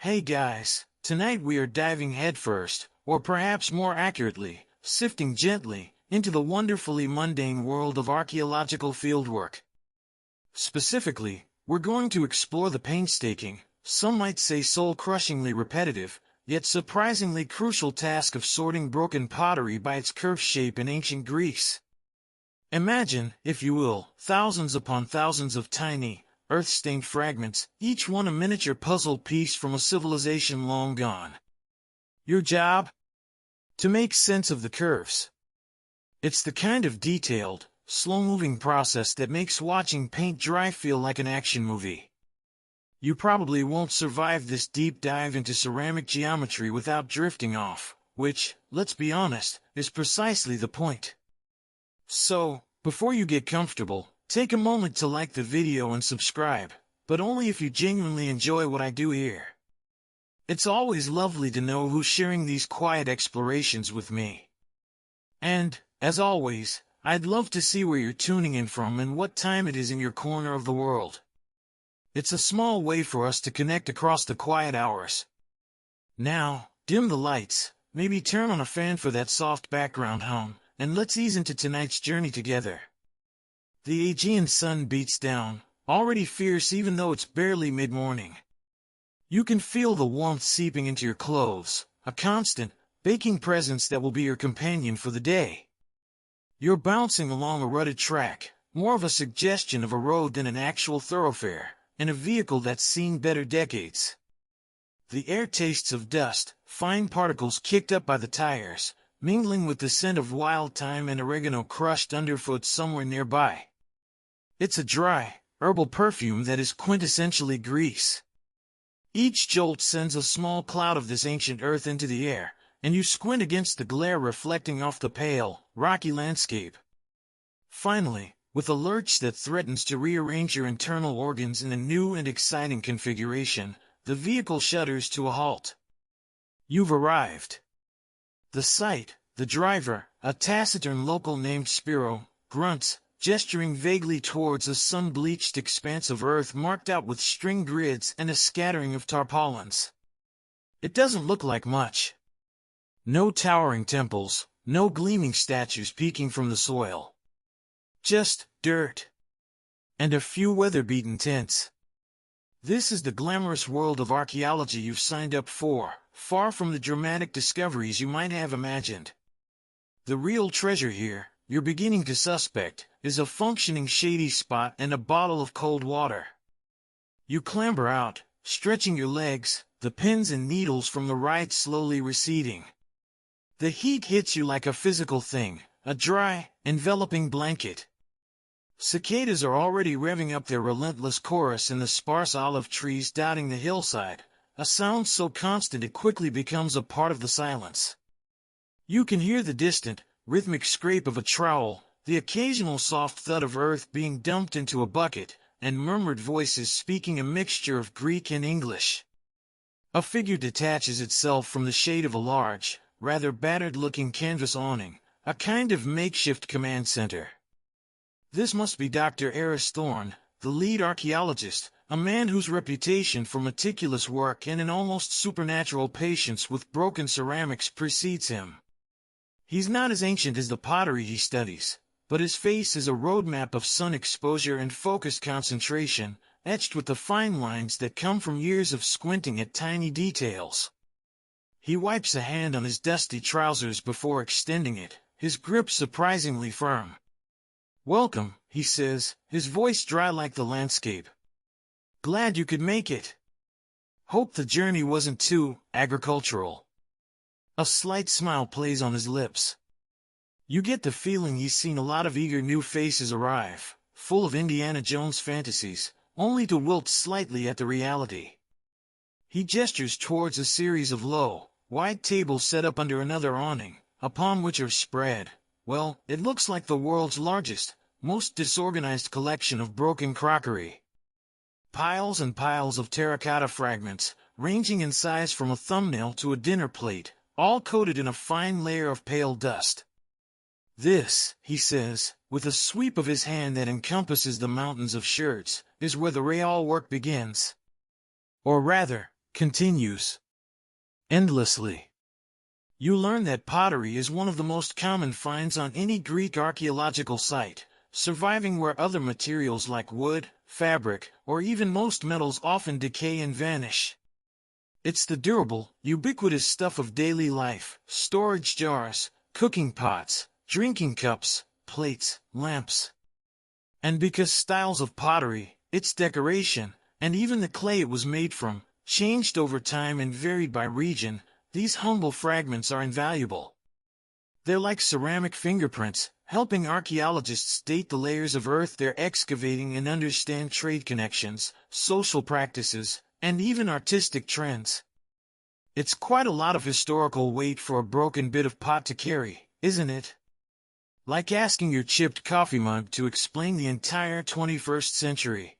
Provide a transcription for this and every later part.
Hey guys, tonight we are diving headfirst, or perhaps more accurately, sifting gently, into the wonderfully mundane world of archaeological fieldwork. Specifically, we're going to explore the painstaking, some might say soul-crushingly repetitive, yet surprisingly crucial task of sorting broken pottery by its curved shape in ancient Greece. Imagine, if you will, thousands upon thousands of tiny, earth-stained fragments, each one a miniature puzzle piece from a civilization long gone. Your job? To make sense of the curves. It's the kind of detailed, slow-moving process that makes watching paint dry feel like an action movie. You probably won't survive this deep dive into ceramic geometry without drifting off, which, let's be honest, is precisely the point. So, before you get comfortable, take a moment to like the video and subscribe, but only if you genuinely enjoy what I do here. It's always lovely to know who's sharing these quiet explorations with me. And, as always, I'd love to see where you're tuning in from and what time it is in your corner of the world. It's a small way for us to connect across the quiet hours. Now, dim the lights, maybe turn on a fan for that soft background hum, and let's ease into tonight's journey together. The Aegean sun beats down, already fierce even though it's barely mid-morning. You can feel the warmth seeping into your clothes, a constant, baking presence that will be your companion for the day. You're bouncing along a rutted track, more of a suggestion of a road than an actual thoroughfare, in a vehicle that's seen better decades. The air tastes of dust, fine particles kicked up by the tires, mingling with the scent of wild thyme and oregano crushed underfoot somewhere nearby. It's a dry, herbal perfume that is quintessentially Greece. Each jolt sends a small cloud of this ancient earth into the air, and you squint against the glare reflecting off the pale, rocky landscape. Finally, with a lurch that threatens to rearrange your internal organs in a new and exciting configuration, the vehicle shudders to a halt. You've arrived. The sight, the driver, a taciturn local named Spiro, grunts, gesturing vaguely towards a sun-bleached expanse of earth marked out with string grids and a scattering of tarpaulins. It doesn't look like much. No towering temples, no gleaming statues peeking from the soil. Just dirt. And a few weather-beaten tents. This is the glamorous world of archaeology you've signed up for, far from the dramatic discoveries you might have imagined. The real treasure here, you're beginning to suspect, is a functioning shady spot and a bottle of cold water. You clamber out, stretching your legs, the pins and needles from the ride slowly receding. The heat hits you like a physical thing, a dry, enveloping blanket. Cicadas are already revving up their relentless chorus in the sparse olive trees dotting the hillside, a sound so constant it quickly becomes a part of the silence. You can hear the distant, rhythmic scrape of a trowel, the occasional soft thud of earth being dumped into a bucket, and murmured voices speaking a mixture of Greek and English. A figure detaches itself from the shade of a large, rather battered-looking canvas awning, a kind of makeshift command center. This must be Dr. Eris Thorne, the lead archaeologist, a man whose reputation for meticulous work and an almost supernatural patience with broken ceramics precedes him. He's not as ancient as the pottery he studies, but his face is a roadmap of sun exposure and focused concentration, etched with the fine lines that come from years of squinting at tiny details. He wipes a hand on his dusty trousers before extending it, his grip surprisingly firm. "Welcome," he says, his voice dry like the landscape. "Glad you could make it. Hope the journey wasn't too agricultural." A slight smile plays on his lips. You get the feeling he's seen a lot of eager new faces arrive, full of Indiana Jones fantasies, only to wilt slightly at the reality. He gestures towards a series of low, wide tables set up under another awning, upon which are spread, well, it looks like the world's largest, most disorganized collection of broken crockery. Piles and piles of terracotta fragments, ranging in size from a thumbnail to a dinner plate, all coated in a fine layer of pale dust. "This," he says, with a sweep of his hand that encompasses the mountains of sherds, "is where the real work begins. Or rather, continues endlessly. You learn that pottery is one of the most common finds on any Greek archaeological site, surviving where other materials like wood, fabric, or even most metals often decay and vanish. It's the durable, ubiquitous stuff of daily life: storage jars, cooking pots, drinking cups, plates, lamps. And because styles of pottery, its decoration, and even the clay it was made from, changed over time and varied by region, these humble fragments are invaluable. They're like ceramic fingerprints, helping archaeologists date the layers of earth they're excavating and understand trade connections, social practices, and even artistic trends. It's quite a lot of historical weight for a broken bit of pot to carry, isn't it? Like asking your chipped coffee mug to explain the entire 21st century.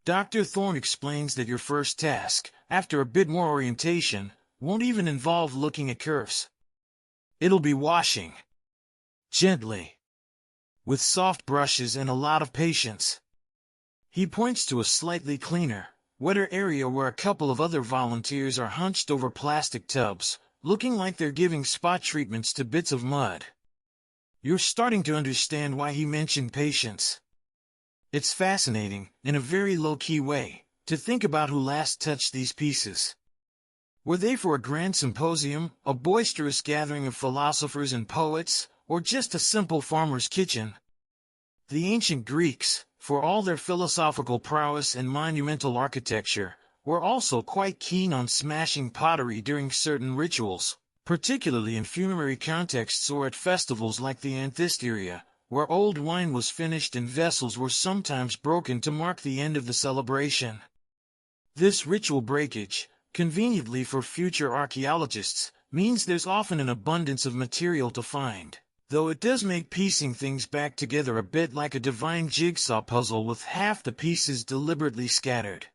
Dr. Thorne explains that your first task, after a bit more orientation, won't even involve looking at curves. It'll be washing. Gently. With soft brushes and a lot of patience. He points to a slightly cleaner, wetter area where a couple of other volunteers are hunched over plastic tubs, looking like they're giving spot treatments to bits of mud. You're starting to understand why he mentioned patience. It's fascinating, in a very low-key way, to think about who last touched these pieces. Were they for a grand symposium, a boisterous gathering of philosophers and poets, or just a simple farmer's kitchen? The ancient Greeks, for all their philosophical prowess and monumental architecture, were also quite keen on smashing pottery during certain rituals, particularly in funerary contexts or at festivals like the Anthesteria, where old wine was finished and vessels were sometimes broken to mark the end of the celebration. This ritual breakage, conveniently for future archaeologists, means there's often an abundance of material to find, though it does make piecing things back together a bit like a divine jigsaw puzzle with half the pieces deliberately scattered.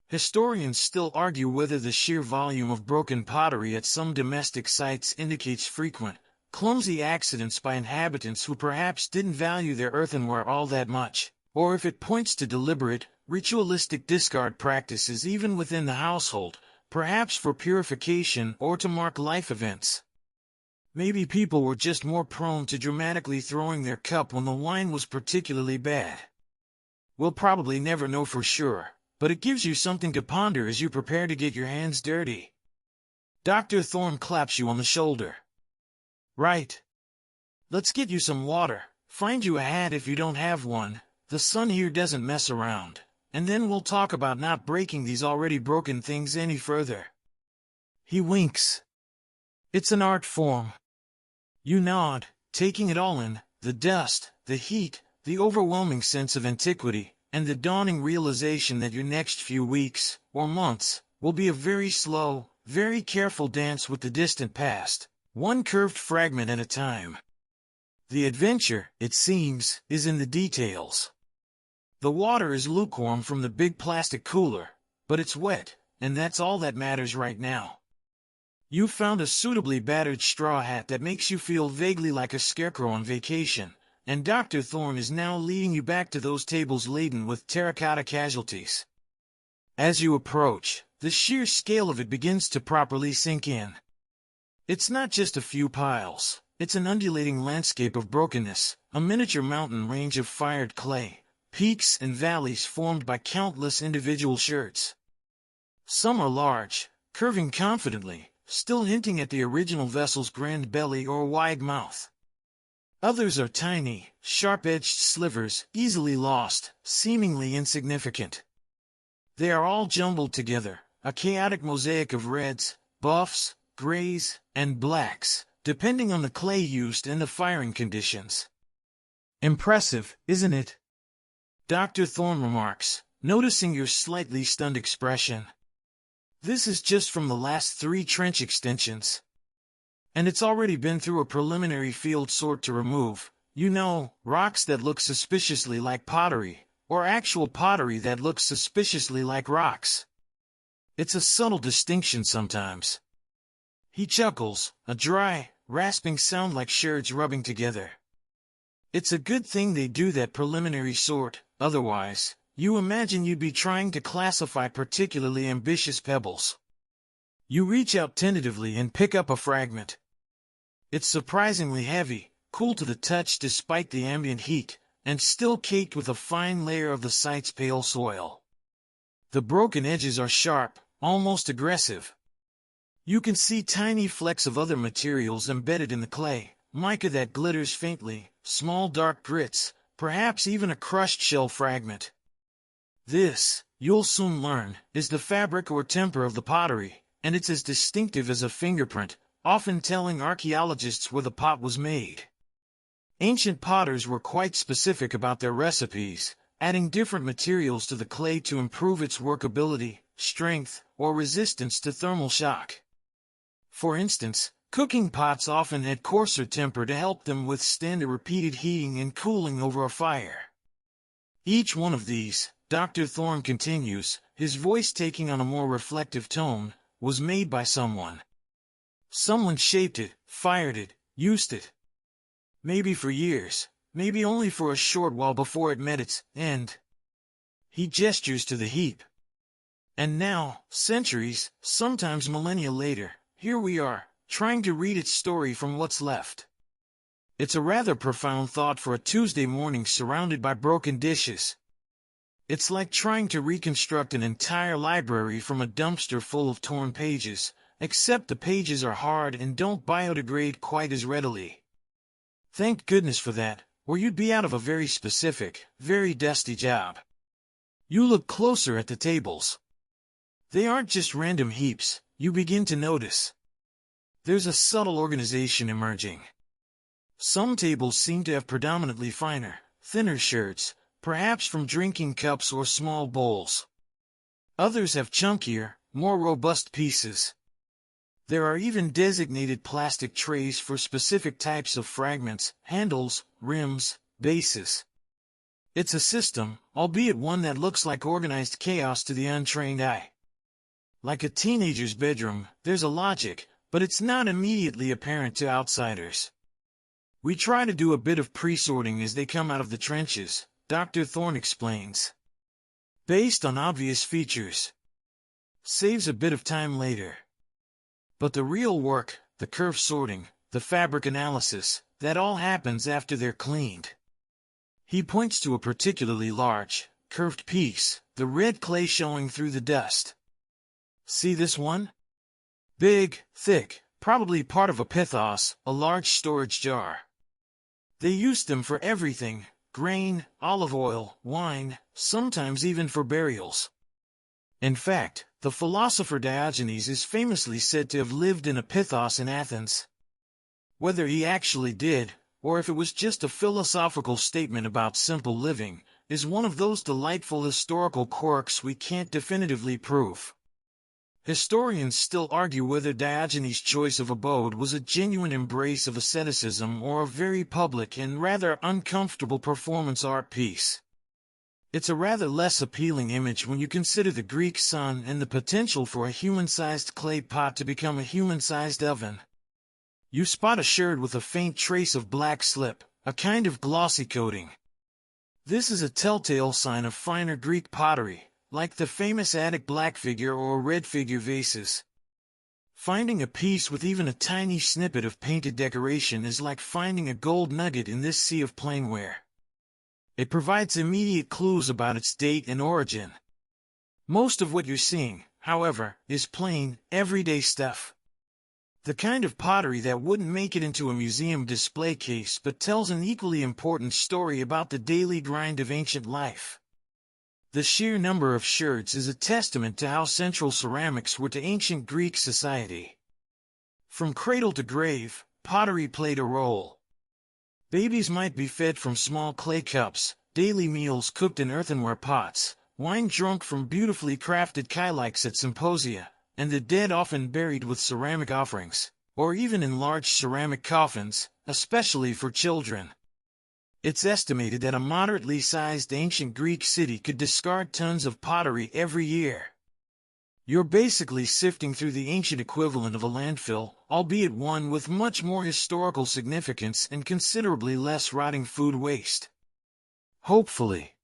Historians still argue whether the sheer volume of broken pottery at some domestic sites indicates frequent, clumsy accidents by inhabitants who perhaps didn't value their earthenware all that much, or if it points to deliberate, ritualistic discard practices even within the household, perhaps for purification or to mark life events. Maybe people were just more prone to dramatically throwing their cup when the wine was particularly bad. We'll probably never know for sure, but it gives you something to ponder as you prepare to get your hands dirty. Dr. Thorne claps you on the shoulder. Right. Let's get you some water, find you a hat if you don't have one, the sun here doesn't mess around, and then we'll talk about not breaking these already broken things any further. He winks. It's an art form. You nod, taking it all in, the dust, the heat, the overwhelming sense of antiquity, and the dawning realization that your next few weeks, or months, will be a very slow, very careful dance with the distant past, one curved fragment at a time. The adventure, it seems, is in the details. The water is lukewarm from the big plastic cooler, but it's wet, and that's all that matters right now. You've found a suitably battered straw hat that makes you feel vaguely like a scarecrow on vacation, and Dr. Thorne is now leading you back to those tables laden with terracotta casualties. As you approach, the sheer scale of it begins to properly sink in. It's not just a few piles, it's an undulating landscape of brokenness, a miniature mountain range of fired clay, peaks and valleys formed by countless individual sherds. Some are large, curving confidently, still hinting at the original vessel's grand belly or wide mouth. Others are tiny, sharp-edged slivers, easily lost, seemingly insignificant. They are all jumbled together, a chaotic mosaic of reds, buffs, grays, and blacks, depending on the clay used and the firing conditions. Impressive, isn't it? Dr. Thorne remarks, noticing your slightly stunned expression. This is just from the last 3 trench extensions. And it's already been through a preliminary field sort to remove, rocks that look suspiciously like pottery, or actual pottery that looks suspiciously like rocks. It's a subtle distinction sometimes. He chuckles, a dry, rasping sound like sherds rubbing together. It's a good thing they do that preliminary sort, otherwise, you imagine you'd be trying to classify particularly ambitious pebbles. You reach out tentatively and pick up a fragment. It's surprisingly heavy, cool to the touch despite the ambient heat, and still caked with a fine layer of the site's pale soil. The broken edges are sharp, almost aggressive. You can see tiny flecks of other materials embedded in the clay, mica that glitters faintly, small dark grits, perhaps even a crushed shell fragment. This, you'll soon learn, is the fabric or temper of the pottery, and it's as distinctive as a fingerprint, often telling archaeologists where the pot was made. Ancient potters were quite specific about their recipes, adding different materials to the clay to improve its workability, strength, or resistance to thermal shock. For instance, cooking pots often had coarser temper to help them withstand a repeated heating and cooling over a fire. Each one of these, Dr. Thorne continues, his voice taking on a more reflective tone, was made by someone. Someone shaped it, fired it, used it. Maybe for years, maybe only for a short while before it met its end. He gestures to the heap. And now, centuries, sometimes millennia later, here we are, trying to read its story from what's left. It's a rather profound thought for a Tuesday morning surrounded by broken dishes. It's like trying to reconstruct an entire library from a dumpster full of torn pages, except the pages are hard and don't biodegrade quite as readily. Thank goodness for that, or you'd be out of a very specific, very dusty job. You look closer at the tables. They aren't just random heaps, you begin to notice. There's a subtle organization emerging. Some tables seem to have predominantly finer, thinner sherds, perhaps from drinking cups or small bowls. Others have chunkier, more robust pieces. There are even designated plastic trays for specific types of fragments, handles, rims, bases. It's a system, albeit one that looks like organized chaos to the untrained eye. Like a teenager's bedroom, there's a logic, but it's not immediately apparent to outsiders. We try to do a bit of pre-sorting as they come out of the trenches, Dr. Thorne explains. Based on obvious features. Saves a bit of time later. But the real work, the curve sorting, the fabric analysis, that all happens after they're cleaned. He points to a particularly large, curved piece, the red clay showing through the dust. See this one? Big, thick, probably part of a pithos, a large storage jar. They used them for everything, grain, olive oil, wine, sometimes even for burials. In fact, the philosopher Diogenes is famously said to have lived in a pithos in Athens. Whether he actually did, or if it was just a philosophical statement about simple living, is one of those delightful historical quirks we can't definitively prove. Historians still argue whether Diogenes' choice of abode was a genuine embrace of asceticism or a very public and rather uncomfortable performance art piece. It's a rather less appealing image when you consider the Greek sun and the potential for a human-sized clay pot to become a human-sized oven. You spot a sherd with a faint trace of black slip, a kind of glossy coating. This is a telltale sign of finer Greek pottery, like the famous Attic black figure or red figure vases. Finding a piece with even a tiny snippet of painted decoration is like finding a gold nugget in this sea of plainware. It provides immediate clues about its date and origin. Most of what you're seeing, however, is plain, everyday stuff. The kind of pottery that wouldn't make it into a museum display case but tells an equally important story about the daily grind of ancient life. The sheer number of sherds is a testament to how central ceramics were to ancient Greek society. From cradle to grave, pottery played a role. Babies might be fed from small clay cups, daily meals cooked in earthenware pots, wine drunk from beautifully crafted kylikes at symposia, and the dead often buried with ceramic offerings, or even in large ceramic coffins, especially for children. It's estimated that a moderately sized ancient Greek city could discard tons of pottery every year. You're basically sifting through the ancient equivalent of a landfill, albeit one with much more historical significance and considerably less rotting food waste. Hopefully.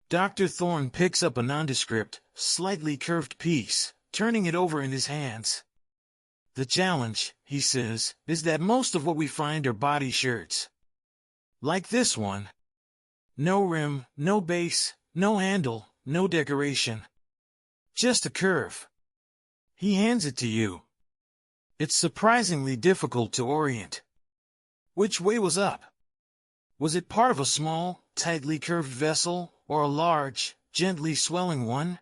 Dr. Thorne picks up a nondescript, slightly curved piece, turning it over in his hands. The challenge, he says, is that most of what we find are body shirts. Like this one. No rim, no base, no handle, no decoration. Just a curve. He hands it to you. It's surprisingly difficult to orient. Which way was up? Was it part of a small, tightly curved vessel, or a large, gently swelling one?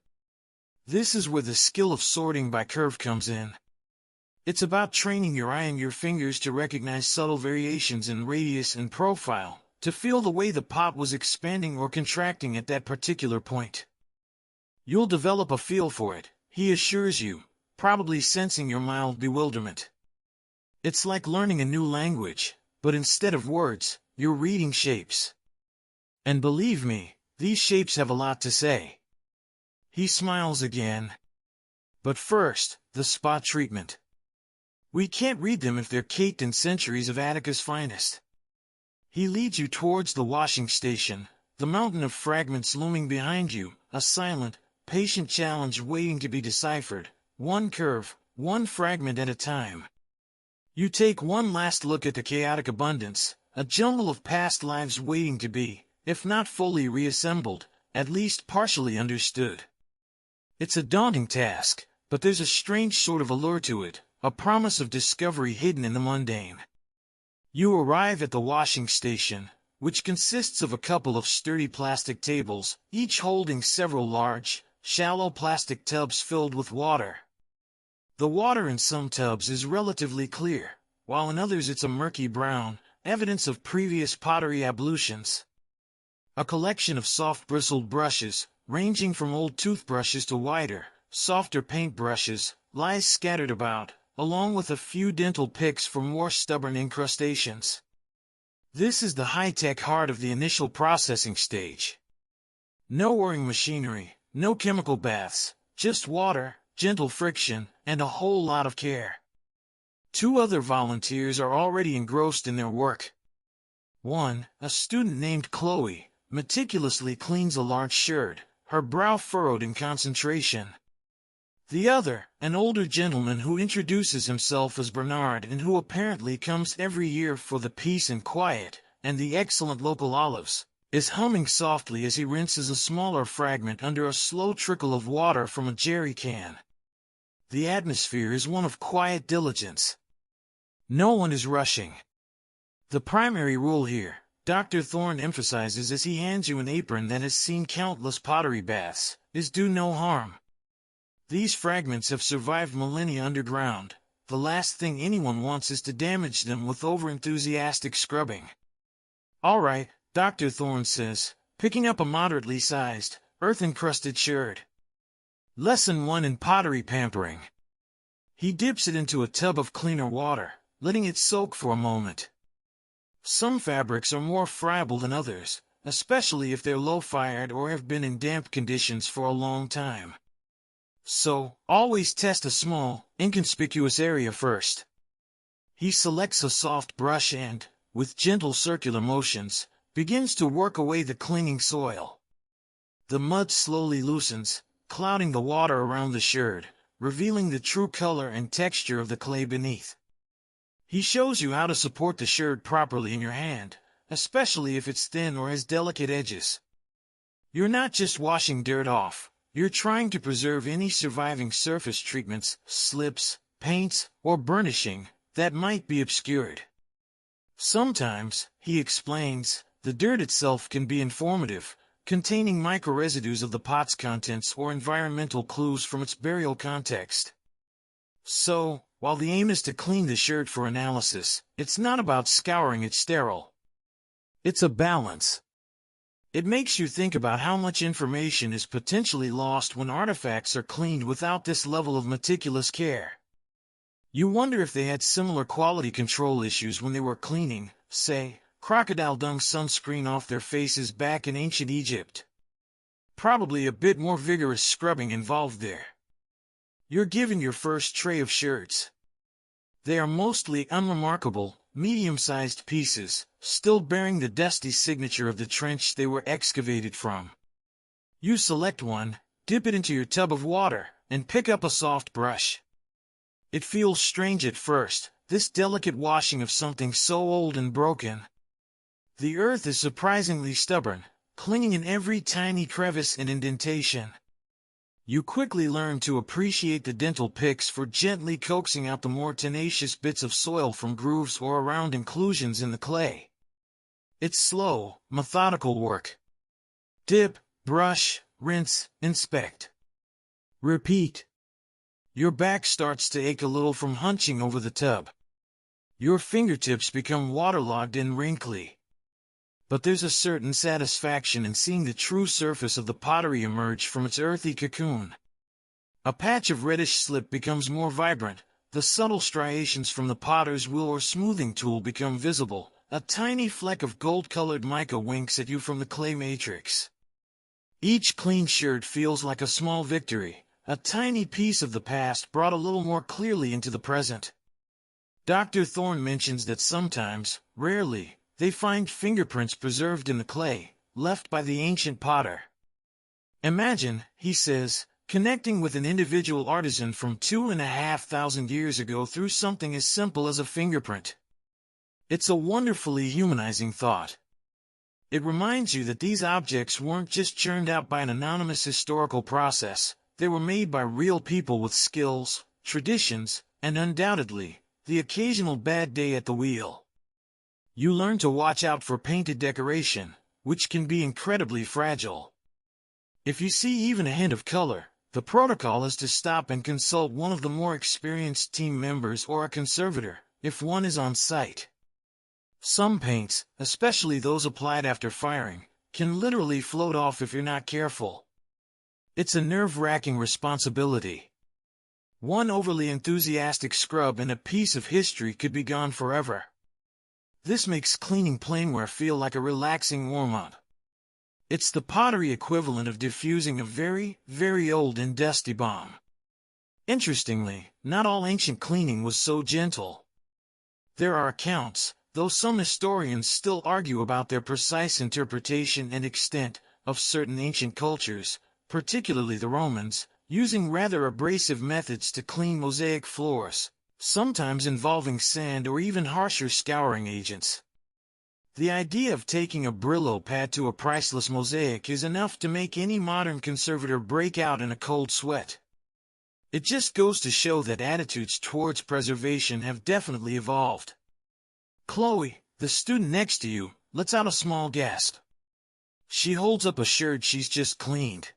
This is where the skill of sorting by curve comes in. It's about training your eye and your fingers to recognize subtle variations in radius and profile, to feel the way the pot was expanding or contracting at that particular point. You'll develop a feel for it, he assures you, probably sensing your mild bewilderment. It's like learning a new language, but instead of words, you're reading shapes. And believe me, these shapes have a lot to say. He smiles again. But first, the spot treatment. We can't read them if they're caked in centuries of Attica's finest. He leads you towards the washing station, the mountain of fragments looming behind you, a silent, patient challenge waiting to be deciphered, one curve, one fragment at a time. You take one last look at the chaotic abundance, a jungle of past lives waiting to be, if not fully reassembled, at least partially understood. It's a daunting task, but there's a strange sort of allure to it, a promise of discovery hidden in the mundane. You arrive at the washing station, which consists of a couple of sturdy plastic tables, each holding several large, shallow plastic tubs filled with water. The water in some tubs is relatively clear, while in others it's a murky brown, evidence of previous pottery ablutions. A collection of soft bristled brushes, ranging from old toothbrushes to wider, softer paint brushes, lies scattered about, along with a few dental picks for more stubborn incrustations. This is the high-tech heart of the initial processing stage. No whirring machinery, no chemical baths, just water, gentle friction, and a whole lot of care. 2 other volunteers are already engrossed in their work. One, a student named Chloe, meticulously cleans a large sherd, her brow furrowed in concentration. The other, an older gentleman who introduces himself as Bernard and who apparently comes every year for the peace and quiet, and the excellent local olives, is humming softly as he rinses a smaller fragment under a slow trickle of water from a jerry can. The atmosphere is one of quiet diligence. No one is rushing. The primary rule here, Dr. Thorne emphasizes as he hands you an apron that has seen countless pottery baths, is do no harm. These fragments have survived millennia underground. The last thing anyone wants is to damage them with overenthusiastic scrubbing. All right, Dr. Thorne says, picking up a moderately sized, earth-encrusted sherd. Lesson 1 in pottery pampering. He dips it into a tub of cleaner water, letting it soak for a moment. Some fabrics are more friable than others, especially if they're low-fired or have been in damp conditions for a long time. So, always test a small, inconspicuous area first. He selects a soft brush and, with gentle circular motions, begins to work away the clinging soil. The mud slowly loosens, clouding the water around the sherd, revealing the true color and texture of the clay beneath. He shows you how to support the sherd properly in your hand, especially if it's thin or has delicate edges. You're not just washing dirt off. You're trying to preserve any surviving surface treatments, slips, paints, or burnishing that might be obscured. Sometimes, he explains, the dirt itself can be informative, containing micro-residues of the pot's contents or environmental clues from its burial context. So, while the aim is to clean the sherd for analysis, it's not about scouring it sterile. It's a balance. It makes you think about how much information is potentially lost when artifacts are cleaned without this level of meticulous care. You wonder if they had similar quality control issues when they were cleaning, say, crocodile dung sunscreen off their faces back in ancient Egypt. Probably a bit more vigorous scrubbing involved there. You're given your first tray of sherds. They are mostly unremarkable, medium-sized pieces, still bearing the dusty signature of the trench they were excavated from. You select one, dip it into your tub of water, and pick up a soft brush. It feels strange at first, this delicate washing of something so old and broken. The earth is surprisingly stubborn, clinging in every tiny crevice and indentation. You quickly learn to appreciate the dental picks for gently coaxing out the more tenacious bits of soil from grooves or around inclusions in the clay. It's slow, methodical work. Dip, brush, rinse, inspect. Repeat. Your back starts to ache a little from hunching over the tub. Your fingertips become waterlogged and wrinkly. But there's a certain satisfaction in seeing the true surface of the pottery emerge from its earthy cocoon. A patch of reddish slip becomes more vibrant, the subtle striations from the potter's wheel or smoothing tool become visible, a tiny fleck of gold-colored mica winks at you from the clay matrix. Each clean sherd feels like a small victory, a tiny piece of the past brought a little more clearly into the present. Dr. Thorne mentions that sometimes, rarely, they find fingerprints preserved in the clay, left by the ancient potter. Imagine, he says, connecting with an individual artisan from 2,500 years ago through something as simple as a fingerprint. It's a wonderfully humanizing thought. It reminds you that these objects weren't just churned out by an anonymous historical process, they were made by real people with skills, traditions, and undoubtedly, the occasional bad day at the wheel. You learn to watch out for painted decoration, which can be incredibly fragile. If you see even a hint of color, the protocol is to stop and consult one of the more experienced team members or a conservator, if one is on site. Some paints, especially those applied after firing, can literally float off if you're not careful. It's a nerve-wracking responsibility. One overly enthusiastic scrub and a piece of history could be gone forever. This makes cleaning plainware feel like a relaxing warm-up. It's the pottery equivalent of diffusing a very, very old and dusty bomb. Interestingly, not all ancient cleaning was so gentle. There are accounts, though some historians still argue about their precise interpretation and extent, of certain ancient cultures, particularly the Romans, using rather abrasive methods to clean mosaic floors, sometimes involving sand or even harsher scouring agents. The idea of taking a Brillo pad to a priceless mosaic is enough to make any modern conservator break out in a cold sweat. It just goes to show that attitudes towards preservation have definitely evolved. Chloe, the student next to you, lets out a small gasp. She holds up a sherd she's just cleaned.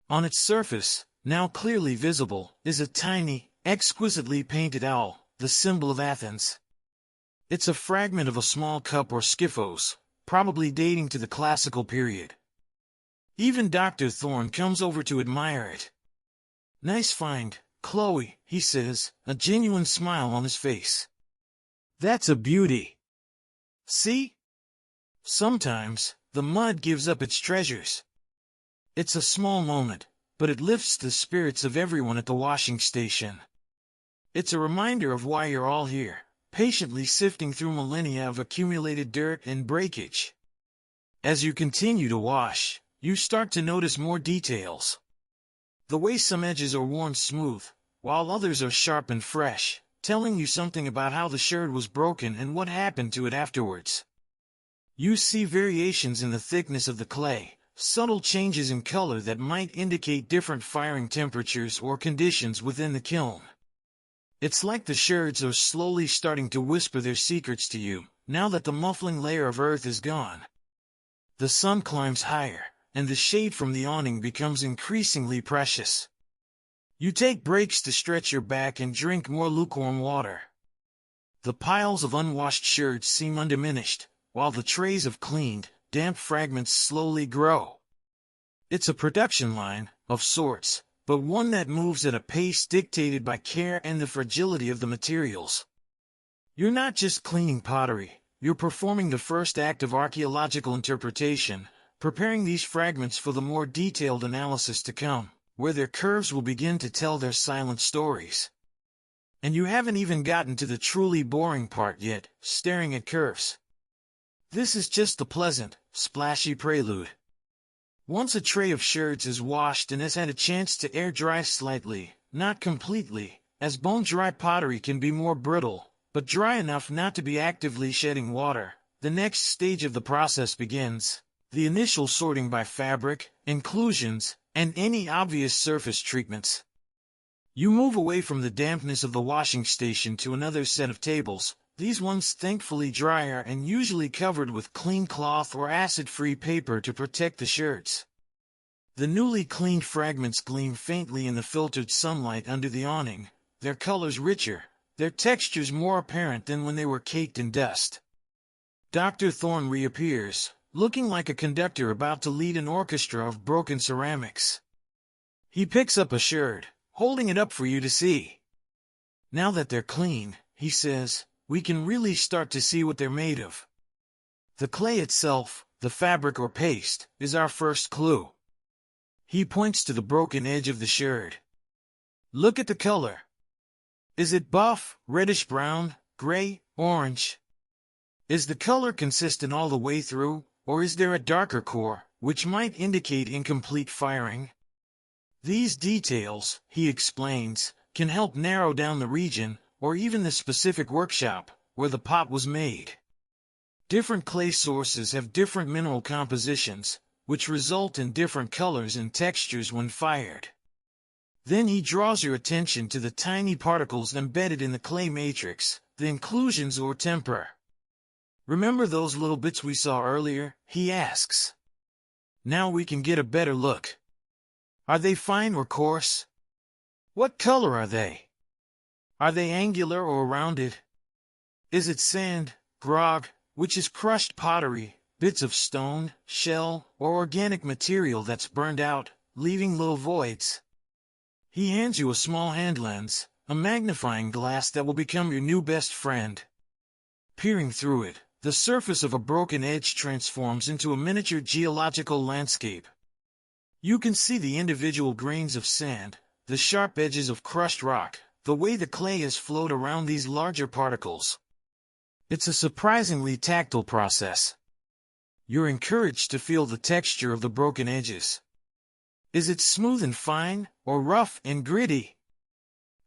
On its surface, now clearly visible, is a tiny, exquisitely painted owl, the symbol of Athens. It's a fragment of a small cup or skyphos, probably dating to the classical period. Even Dr. Thorne comes over to admire it. "Nice find, Chloe," he says, a genuine smile on his face. "That's a beauty. See? Sometimes, the mud gives up its treasures." It's a small moment, but it lifts the spirits of everyone at the washing station. It's a reminder of why you're all here, patiently sifting through millennia of accumulated dirt and breakage. As you continue to wash, you start to notice more details. The way some edges are worn smooth, while others are sharp and fresh, telling you something about how the sherd was broken and what happened to it afterwards. You see variations in the thickness of the clay, subtle changes in color that might indicate different firing temperatures or conditions within the kiln. It's like the sherds are slowly starting to whisper their secrets to you, now that the muffling layer of earth is gone. The sun climbs higher, and the shade from the awning becomes increasingly precious. You take breaks to stretch your back and drink more lukewarm water. The piles of unwashed sherds seem undiminished, while the trays of cleaned, damp fragments slowly grow. It's a production line, of sorts, but one that moves at a pace dictated by care and the fragility of the materials. You're not just cleaning pottery, you're performing the first act of archaeological interpretation, preparing these fragments for the more detailed analysis to come, where their curves will begin to tell their silent stories. And you haven't even gotten to the truly boring part yet, staring at curves. This is just the pleasant, splashy prelude. Once a tray of shirts is washed and has had a chance to air dry slightly, not completely, as bone-dry pottery can be more brittle, but dry enough not to be actively shedding water, the next stage of the process begins. The initial sorting by fabric, inclusions, and any obvious surface treatments. You move away from the dampness of the washing station to another set of tables, these ones thankfully drier and usually covered with clean cloth or acid-free paper to protect the shirts. The newly cleaned fragments gleam faintly in the filtered sunlight under the awning, their colors richer, their textures more apparent than when they were caked in dust. Dr. Thorne reappears, looking like a conductor about to lead an orchestra of broken ceramics. He picks up a shirt, holding it up for you to see. Now that they're clean, he says, we can really start to see what they're made of. The clay itself, the fabric or paste, is our first clue. He points to the broken edge of the shirt. Look at the color. Is it buff, reddish-brown, gray, orange? Is the color consistent all the way through, or is there a darker core, which might indicate incomplete firing? These details, he explains, can help narrow down the region, or even the specific workshop, where the pot was made. Different clay sources have different mineral compositions, which result in different colors and textures when fired. Then he draws your attention to the tiny particles embedded in the clay matrix, the inclusions or temper. Remember those little bits we saw earlier? He asks. Now we can get a better look. Are they fine or coarse? What color are they? Are they angular or rounded? Is it sand, grog, which is crushed pottery, bits of stone, shell, or organic material that's burned out, leaving little voids? He hands you a small hand lens, a magnifying glass that will become your new best friend. Peering through it, the surface of a broken edge transforms into a miniature geological landscape. You can see the individual grains of sand, the sharp edges of crushed rock, the way the clay has flowed around these larger particles. It's a surprisingly tactile process. You're encouraged to feel the texture of the broken edges. Is it smooth and fine, or rough and gritty?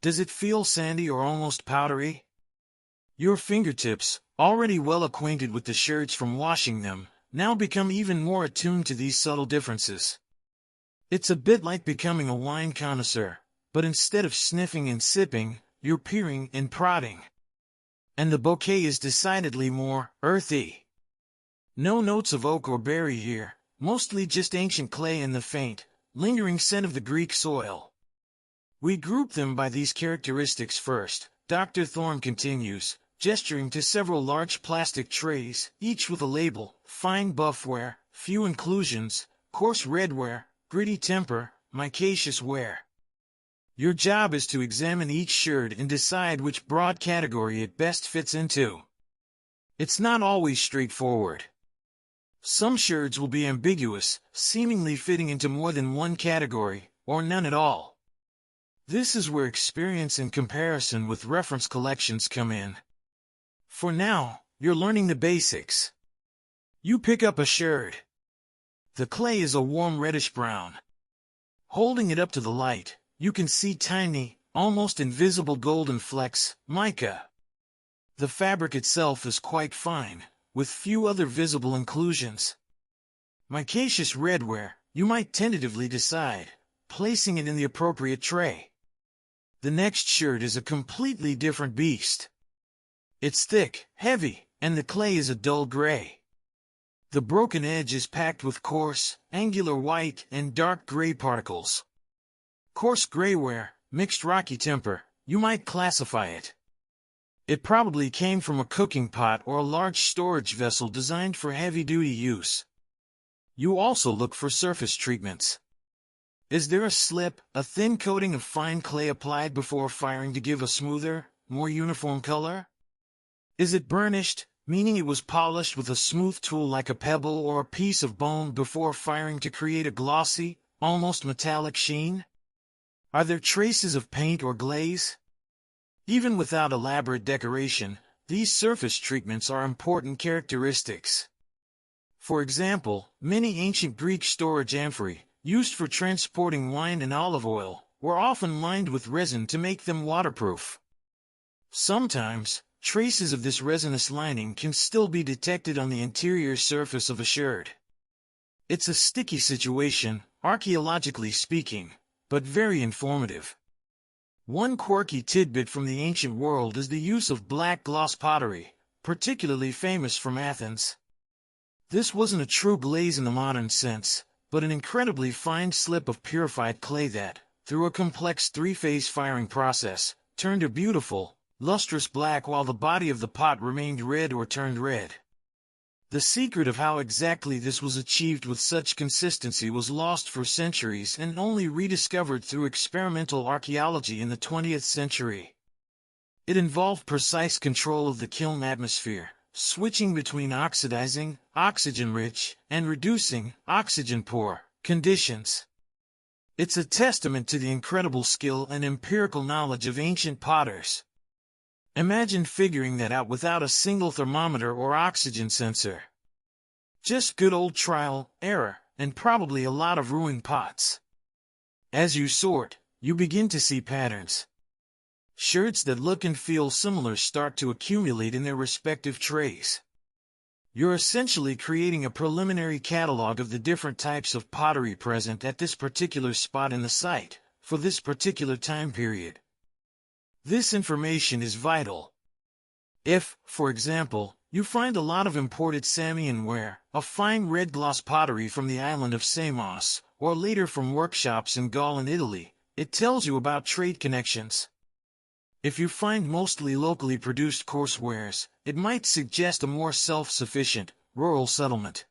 Does it feel sandy or almost powdery? Your fingertips, already well acquainted with the shirts from washing them, now become even more attuned to these subtle differences. It's a bit like becoming a wine connoisseur, but instead of sniffing and sipping, you're peering and prodding. And the bouquet is decidedly more earthy. No notes of oak or berry here, mostly just ancient clay and the faint, lingering scent of the Greek soil. We group them by these characteristics first, Dr. Thorne continues, gesturing to several large plastic trays, each with a label: fine buffware, few inclusions, coarse redware, gritty temper, micaceous ware. Your job is to examine each shirt and decide which broad category it best fits into. It's not always straightforward. Some shirts will be ambiguous, seemingly fitting into more than one category, or none at all. This is where experience and comparison with reference collections come in. For now, you're learning the basics. You pick up a shirt. The clay is a warm reddish brown. Holding it up to the light, you can see tiny, almost invisible golden flecks, mica. The fabric itself is quite fine, with few other visible inclusions. Micaceous redware, you might tentatively decide, placing it in the appropriate tray. The next shirt is a completely different beast. It's thick, heavy, and the clay is a dull gray. The broken edge is packed with coarse, angular white and dark gray particles. Coarse grayware, mixed rocky temper, you might classify it. It probably came from a cooking pot or a large storage vessel designed for heavy-duty use. You also look for surface treatments. Is there a slip, a thin coating of fine clay applied before firing to give a smoother, more uniform color? Is it burnished, meaning it was polished with a smooth tool like a pebble or a piece of bone before firing to create a glossy, almost metallic sheen? Are there traces of paint or glaze? Even without elaborate decoration, these surface treatments are important characteristics. For example, many ancient Greek storage amphorae, used for transporting wine and olive oil, were often lined with resin to make them waterproof. Sometimes, traces of this resinous lining can still be detected on the interior surface of a sherd. It's a sticky situation, archaeologically speaking, but very informative. One quirky tidbit from the ancient world is the use of black gloss pottery, particularly famous from Athens. This wasn't a true glaze in the modern sense, but an incredibly fine slip of purified clay that, through a complex three-phase firing process, turned a beautiful, lustrous black while the body of the pot remained red or turned red. The secret of how exactly this was achieved with such consistency was lost for centuries and only rediscovered through experimental archaeology in the 20th century. It involved precise control of the kiln atmosphere, switching between oxidizing, oxygen-rich, and reducing, oxygen-poor, conditions. It's a testament to the incredible skill and empirical knowledge of ancient potters. Imagine figuring that out without a single thermometer or oxygen sensor. Just good old trial, error, and probably a lot of ruined pots. As you sort, you begin to see patterns. Sherds that look and feel similar start to accumulate in their respective trays. You're essentially creating a preliminary catalog of the different types of pottery present at this particular spot in the site, for this particular time period. This information is vital. If, for example, you find a lot of imported Samian ware, a fine red gloss pottery from the island of Samos, or later from workshops in Gaul and Italy, it tells you about trade connections. If you find mostly locally produced coarse wares, it might suggest a more self-sufficient, rural settlement.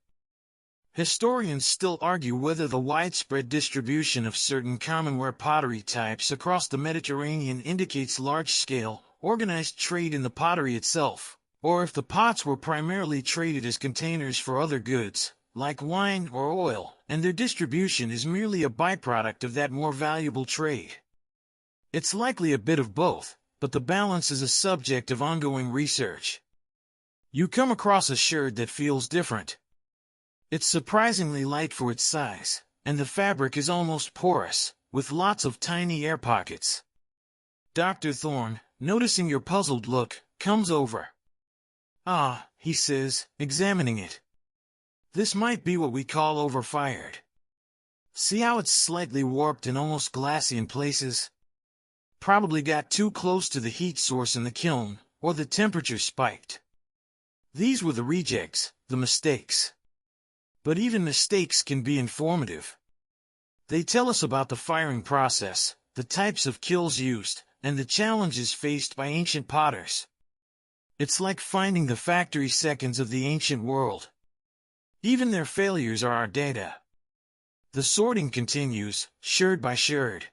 Historians still argue whether the widespread distribution of certain commonware pottery types across the Mediterranean indicates large-scale, organized trade in the pottery itself, or if the pots were primarily traded as containers for other goods, like wine or oil, and their distribution is merely a byproduct of that more valuable trade. It's likely a bit of both, but the balance is a subject of ongoing research. You come across a sherd that feels different. It's surprisingly light for its size, and the fabric is almost porous, with lots of tiny air pockets. Dr. Thorne, noticing your puzzled look, comes over. "Ah," he says, examining it. "This might be what we call overfired. See how it's slightly warped and almost glassy in places? Probably got too close to the heat source in the kiln, or the temperature spiked. These were the rejects, the mistakes. But even mistakes can be informative. They tell us about the firing process, the types of kilns used, and the challenges faced by ancient potters. It's like finding the factory seconds of the ancient world. Even their failures are our data." The sorting continues, sherd by sherd.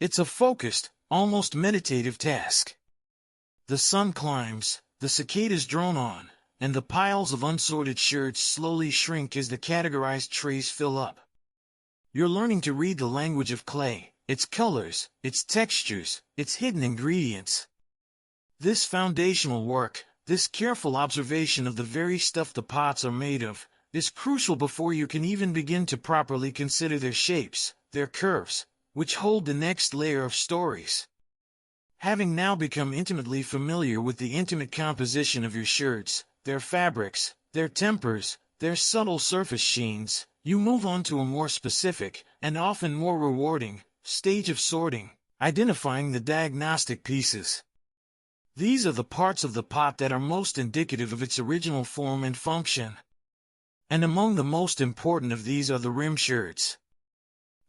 It's a focused, almost meditative task. The sun climbs, the cicadas drone on, and the piles of unsorted sherds slowly shrink as the categorized trays fill up. You're learning to read the language of clay, its colors, its textures, its hidden ingredients. This foundational work, this careful observation of the very stuff the pots are made of, is crucial before you can even begin to properly consider their shapes, their curves, which hold the next layer of stories. Having now become intimately familiar with the intimate composition of your sherds, their fabrics, their tempers, their subtle surface sheens, you move on to a more specific, and often more rewarding, stage of sorting, identifying the diagnostic pieces. These are the parts of the pot that are most indicative of its original form and function. And among the most important of these are the rim sherds.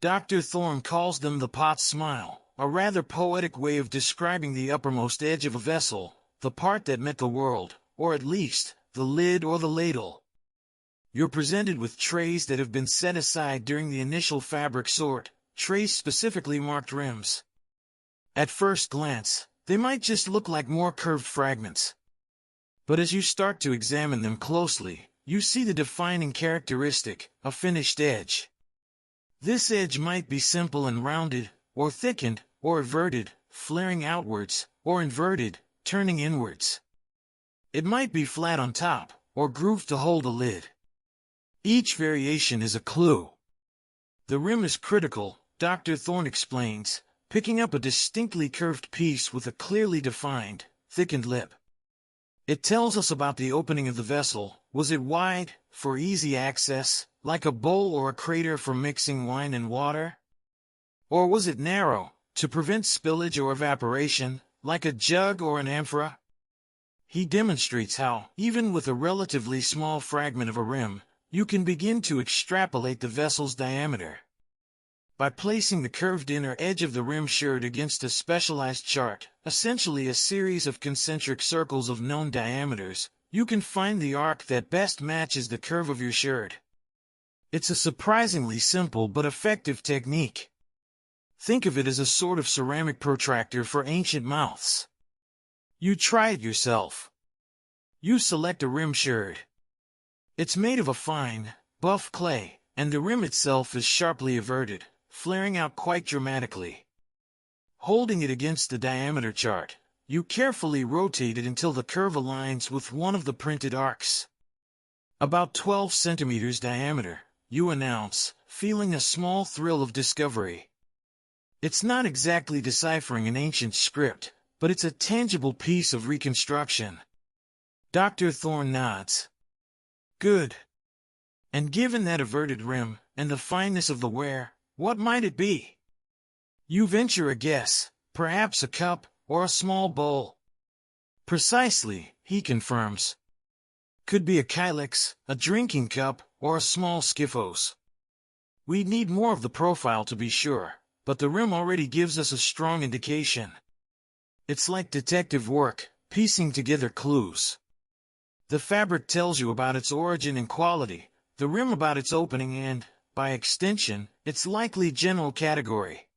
Dr. Thorne calls them the pot's smile, a rather poetic way of describing the uppermost edge of a vessel, the part that met the world, or at least, the lid or the ladle. You're presented with trays that have been set aside during the initial fabric sort, trays specifically marked rims. At first glance, they might just look like more curved fragments. But as you start to examine them closely, you see the defining characteristic, a finished edge. This edge might be simple and rounded, or thickened, or everted, flaring outwards, or inverted, turning inwards. It might be flat on top, or grooved to hold a lid. Each variation is a clue. The rim is critical, Dr. Thorne explains, picking up a distinctly curved piece with a clearly defined, thickened lip. It tells us about the opening of the vessel. Was it wide, for easy access, like a bowl or a crater for mixing wine and water? Or was it narrow, to prevent spillage or evaporation, like a jug or an amphora? He demonstrates how, even with a relatively small fragment of a rim, you can begin to extrapolate the vessel's diameter. By placing the curved inner edge of the rim sherd against a specialized chart, essentially a series of concentric circles of known diameters, you can find the arc that best matches the curve of your sherd. It's a surprisingly simple but effective technique. Think of it as a sort of ceramic protractor for ancient mouths. You try it yourself. You select a rim sherd. It's made of a fine, buff clay, and the rim itself is sharply everted, flaring out quite dramatically. Holding it against the diameter chart, you carefully rotate it until the curve aligns with one of the printed arcs. About 12 centimeters diameter, you announce, feeling a small thrill of discovery. It's not exactly deciphering an ancient script, but it's a tangible piece of reconstruction. Dr. Thorne nods. Good. And given that everted rim, and the fineness of the wear, what might it be? You venture a guess, perhaps a cup, or a small bowl. Precisely, he confirms. Could be a kylix, a drinking cup, or a small skiffos. We'd need more of the profile to be sure, but the rim already gives us a strong indication. It's like detective work, piecing together clues. The fabric tells you about its origin and quality, the rim about its opening and, by extension, its likely general category.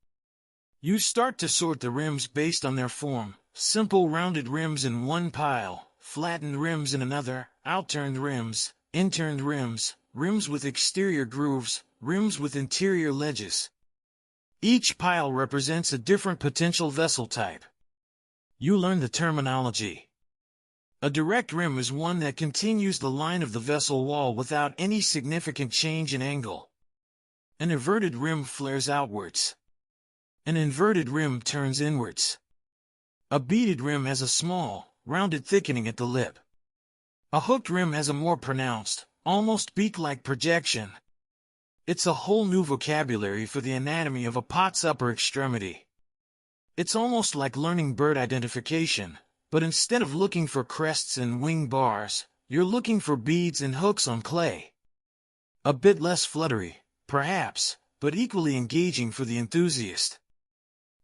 You start to sort the rims based on their form, simple rounded rims in one pile, flattened rims in another, outturned rims, inturned rims, rims with exterior grooves, rims with interior ledges. Each pile represents a different potential vessel type. You learn the terminology. A direct rim is one that continues the line of the vessel wall without any significant change in angle. An everted rim flares outwards. An inverted rim turns inwards. A beaded rim has a small, rounded thickening at the lip. A hooked rim has a more pronounced, almost beak-like projection. It's a whole new vocabulary for the anatomy of a pot's upper extremity. It's almost like learning bird identification, but instead of looking for crests and wing bars, you're looking for beads and hooks on clay. A bit less fluttery, perhaps, but equally engaging for the enthusiast.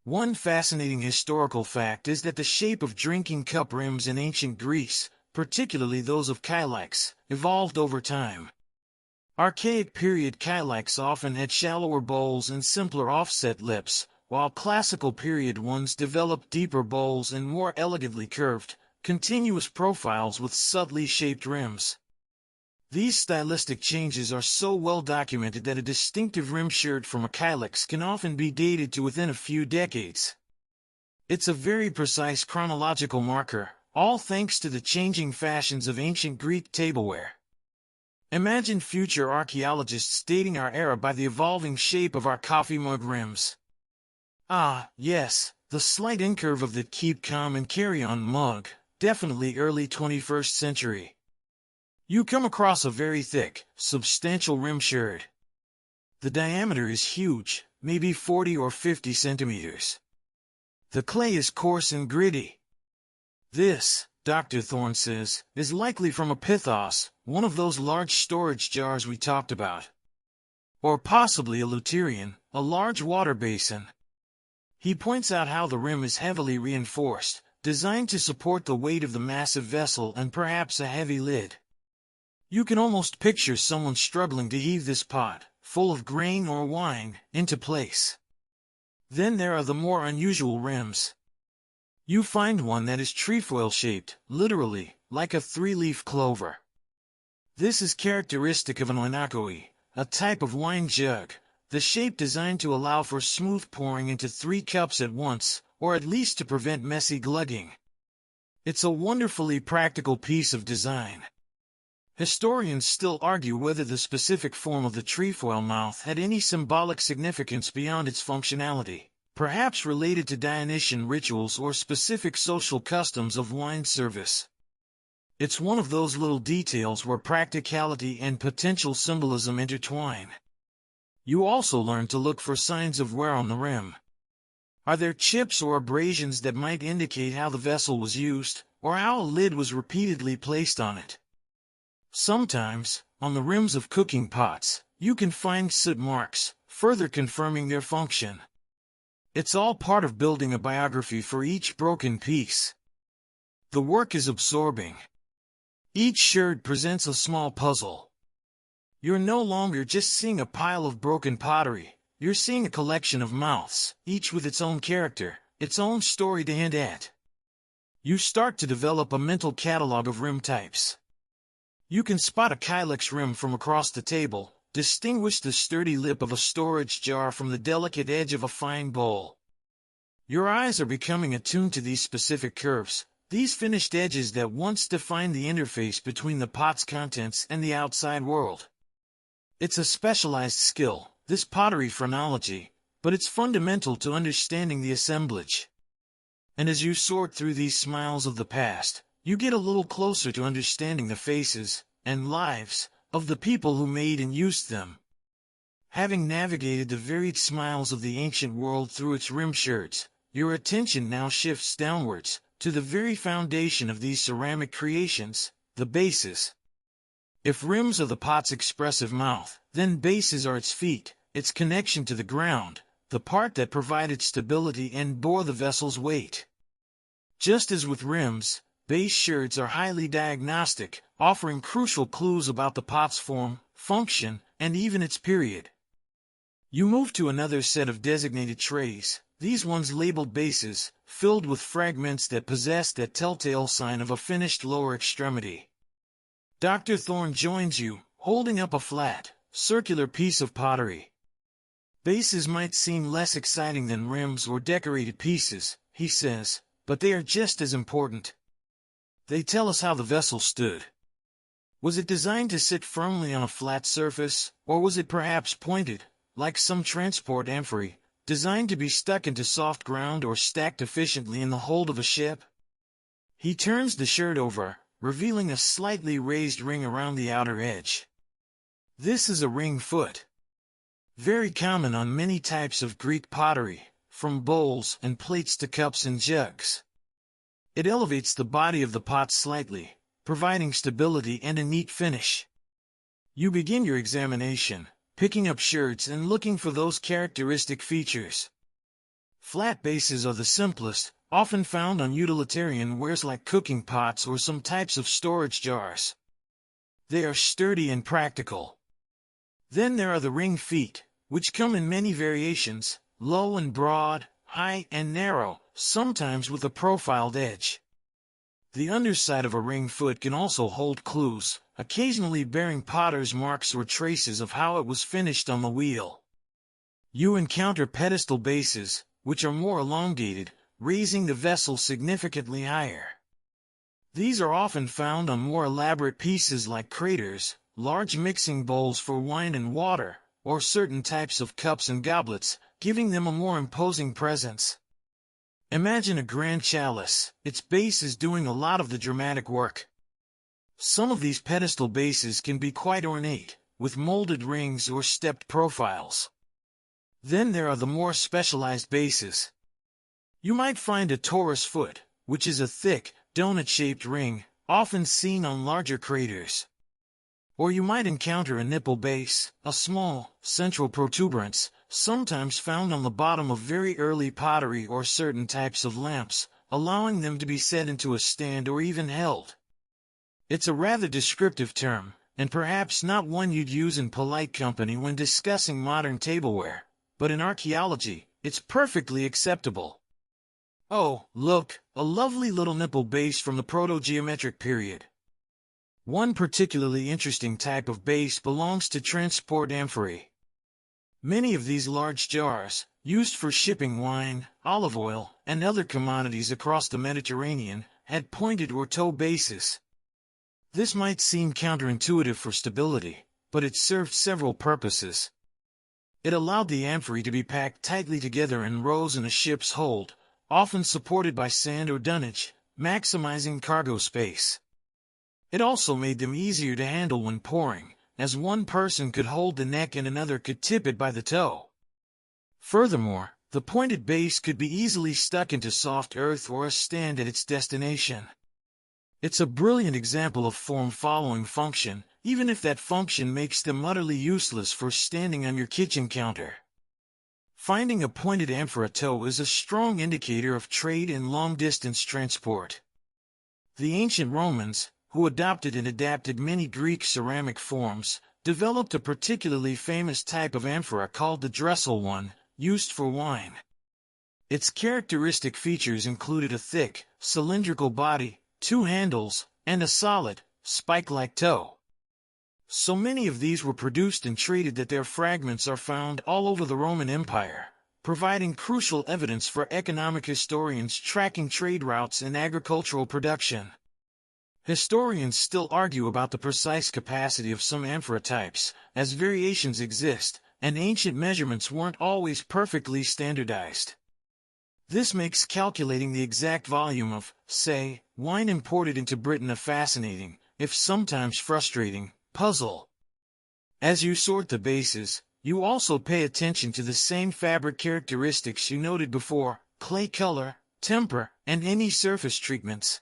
One fascinating historical fact is that the shape of drinking cup rims in ancient Greece, particularly those of kylix, evolved over time. Archaic period kylix often had shallower bowls and simpler offset lips, while classical period ones developed deeper bowls and more elegantly curved, continuous profiles with subtly shaped rims. These stylistic changes are so well documented that a distinctive rim sherd from a kylix can often be dated to within a few decades. It's a very precise chronological marker, all thanks to the changing fashions of ancient Greek tableware. Imagine future archaeologists dating our era by the evolving shape of our coffee mug rims. Ah, yes, the slight incurve of the keep calm and carry on mug, definitely early 21st century. You come across a very thick, substantial rim sherd. The diameter is huge, maybe 40 or 50 centimeters. The clay is coarse and gritty. This, Dr. Thorne says, is likely from a pithos, one of those large storage jars we talked about. Or possibly a luterian, a large water basin. He points out how the rim is heavily reinforced, designed to support the weight of the massive vessel and perhaps a heavy lid. You can almost picture someone struggling to heave this pot, full of grain or wine, into place. Then there are the more unusual rims. You find one that is trefoil-shaped, literally, like a three-leaf clover. This is characteristic of an oinakoi, a type of wine jug, the shape designed to allow for smooth pouring into 3 cups at once, or at least to prevent messy glugging. It's a wonderfully practical piece of design. Historians still argue whether the specific form of the trefoil mouth had any symbolic significance beyond its functionality, perhaps related to Dionysian rituals or specific social customs of wine service. It's one of those little details where practicality and potential symbolism intertwine. You also learn to look for signs of wear on the rim. Are there chips or abrasions that might indicate how the vessel was used, or how a lid was repeatedly placed on it? Sometimes, on the rims of cooking pots, you can find soot marks, further confirming their function. It's all part of building a biography for each broken piece. The work is absorbing. Each sherd presents a small puzzle. You're no longer just seeing a pile of broken pottery, you're seeing a collection of mouths, each with its own character, its own story to hint at. You start to develop a mental catalog of rim types. You can spot a Kylex rim from across the table, distinguish the sturdy lip of a storage jar from the delicate edge of a fine bowl. Your eyes are becoming attuned to these specific curves, these finished edges that once defined the interface between the pot's contents and the outside world. It's a specialized skill, this pottery phrenology, but it's fundamental to understanding the assemblage. And as you sort through these smiles of the past, you get a little closer to understanding the faces and lives of the people who made and used them. Having navigated the varied smiles of the ancient world through its rim sherds, your attention now shifts downwards, to the very foundation of these ceramic creations, the bases. If rims are the pot's expressive mouth, then bases are its feet, its connection to the ground, the part that provided stability and bore the vessel's weight. Just as with rims, base sherds are highly diagnostic, offering crucial clues about the pot's form, function, and even its period. You move to another set of designated trays, these ones labeled bases, filled with fragments that possess that telltale sign of a finished lower extremity. Dr. Thorne joins you, holding up a flat, circular piece of pottery. Bases might seem less exciting than rims or decorated pieces, he says, but they are just as important. They tell us how the vessel stood. Was it designed to sit firmly on a flat surface, or was it perhaps pointed, like some transport amphory, designed to be stuck into soft ground or stacked efficiently in the hold of a ship? He turns the sherd over, revealing a slightly raised ring around the outer edge. This is a ring foot. Very common on many types of Greek pottery, from bowls and plates to cups and jugs. It elevates the body of the pot slightly, providing stability and a neat finish. You begin your examination, picking up sherds and looking for those characteristic features. Flat bases are the simplest, often found on utilitarian wares like cooking pots or some types of storage jars. They are sturdy and practical. Then there are the ring feet, which come in many variations, low and broad, high and narrow, sometimes with a profiled edge. The underside of a ring foot can also hold clues, occasionally bearing potter's marks or traces of how it was finished on the wheel. You encounter pedestal bases, which are more elongated, raising the vessel significantly higher. These are often found on more elaborate pieces like craters, large mixing bowls for wine and water, or certain types of cups and goblets, giving them a more imposing presence. Imagine a grand chalice, its base is doing a lot of the dramatic work. Some of these pedestal bases can be quite ornate, with molded rings or stepped profiles. Then there are the more specialized bases. You might find a torus foot, which is a thick, donut-shaped ring, often seen on larger craters. Or you might encounter a nipple base, a small, central protuberance, sometimes found on the bottom of very early pottery or certain types of lamps, allowing them to be set into a stand or even held. It's a rather descriptive term, and perhaps not one you'd use in polite company when discussing modern tableware, but in archaeology, it's perfectly acceptable. Oh, look, a lovely little nipple base from the proto-geometric period. One particularly interesting type of base belongs to transport amphorae. Many of these large jars, used for shipping wine, olive oil, and other commodities across the Mediterranean, had pointed or toe bases. This might seem counterintuitive for stability, but it served several purposes. It allowed the amphorae to be packed tightly together in rows in a ship's hold, often supported by sand or dunnage, maximizing cargo space. It also made them easier to handle when pouring, as one person could hold the neck and another could tip it by the toe. Furthermore, the pointed base could be easily stuck into soft earth or a stand at its destination. It's a brilliant example of form-following function, even if that function makes them utterly useless for standing on your kitchen counter. Finding a pointed amphora toe is a strong indicator of trade and long-distance transport. The ancient Romans, who adopted and adapted many Greek ceramic forms, developed a particularly famous type of amphora called the dressel one, used for wine. Its characteristic features included a thick, cylindrical body, 2 handles, and a solid, spike-like toe. So many of these were produced and traded that their fragments are found all over the Roman Empire, providing crucial evidence for economic historians tracking trade routes and agricultural production. Historians still argue about the precise capacity of some amphora types, as variations exist, and ancient measurements weren't always perfectly standardized. This makes calculating the exact volume of, say, wine imported into Britain a fascinating, if sometimes frustrating, puzzle. As you sort the bases, you also pay attention to the same fabric characteristics you noted before: clay color, temper, and any surface treatments.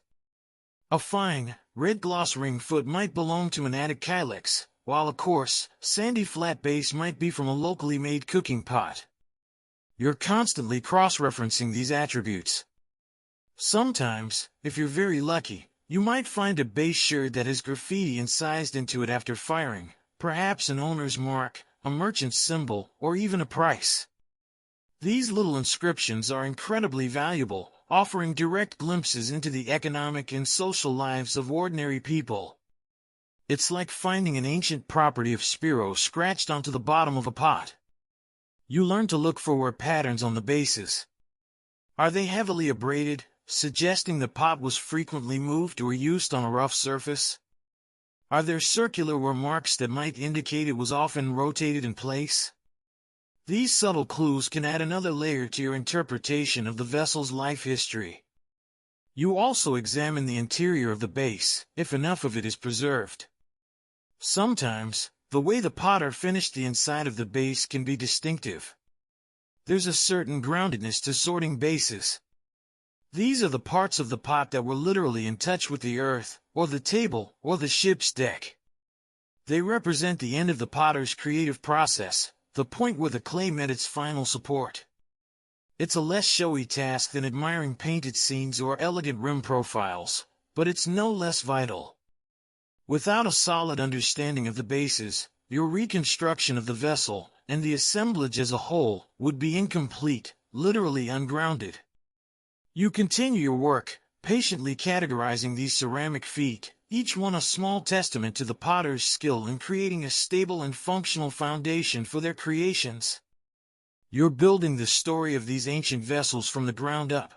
A fine, red gloss ring foot might belong to an Attic calyx, while a coarse, sandy flat base might be from a locally made cooking pot. You're constantly cross-referencing these attributes. Sometimes, if you're very lucky, you might find a base sherd that has graffiti incised into it after firing, perhaps an owner's mark, a merchant's symbol, or even a price. These little inscriptions are incredibly valuable, offering direct glimpses into the economic and social lives of ordinary people. It's like finding an ancient property of Spiro scratched onto the bottom of a pot. You learn to look for patterns on the bases. Are they heavily abraded, suggesting the pot was frequently moved or used on a rough surface? Are there circular marks that might indicate it was often rotated in place? These subtle clues can add another layer to your interpretation of the vessel's life history. You also examine the interior of the base, if enough of it is preserved. Sometimes, the way the potter finished the inside of the base can be distinctive. There's a certain groundedness to sorting bases. These are the parts of the pot that were literally in touch with the earth, or the table, or the ship's deck. They represent the end of the potter's creative process, the point where the clay met its final support. It's a less showy task than admiring painted scenes or elegant rim profiles, but it's no less vital. Without a solid understanding of the bases, your reconstruction of the vessel, and the assemblage as a whole, would be incomplete, literally ungrounded. You continue your work, patiently categorizing these ceramic feet, each one a small testament to the potter's skill in creating a stable and functional foundation for their creations. You're building the story of these ancient vessels from the ground up.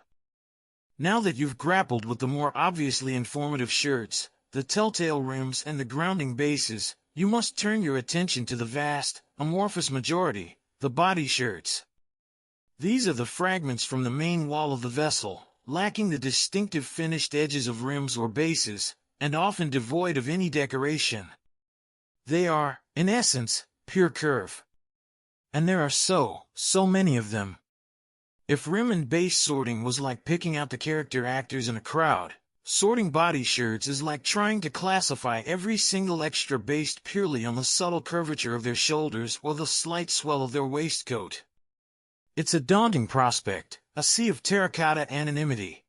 Now that you've grappled with the more obviously informative sherds, the telltale rims and the grounding bases, you must turn your attention to the vast, amorphous majority, the body sherds. These are the fragments from the main wall of the vessel, lacking the distinctive finished edges of rims or bases, and often devoid of any decoration. They are, in essence, pure curve. And there are so many of them. If rim and base sorting was like picking out the character actors in a crowd, sorting body sherds is like trying to classify every single extra based purely on the subtle curvature of their shoulders or the slight swell of their waistcoat. It's a daunting prospect, a sea of terracotta anonymity.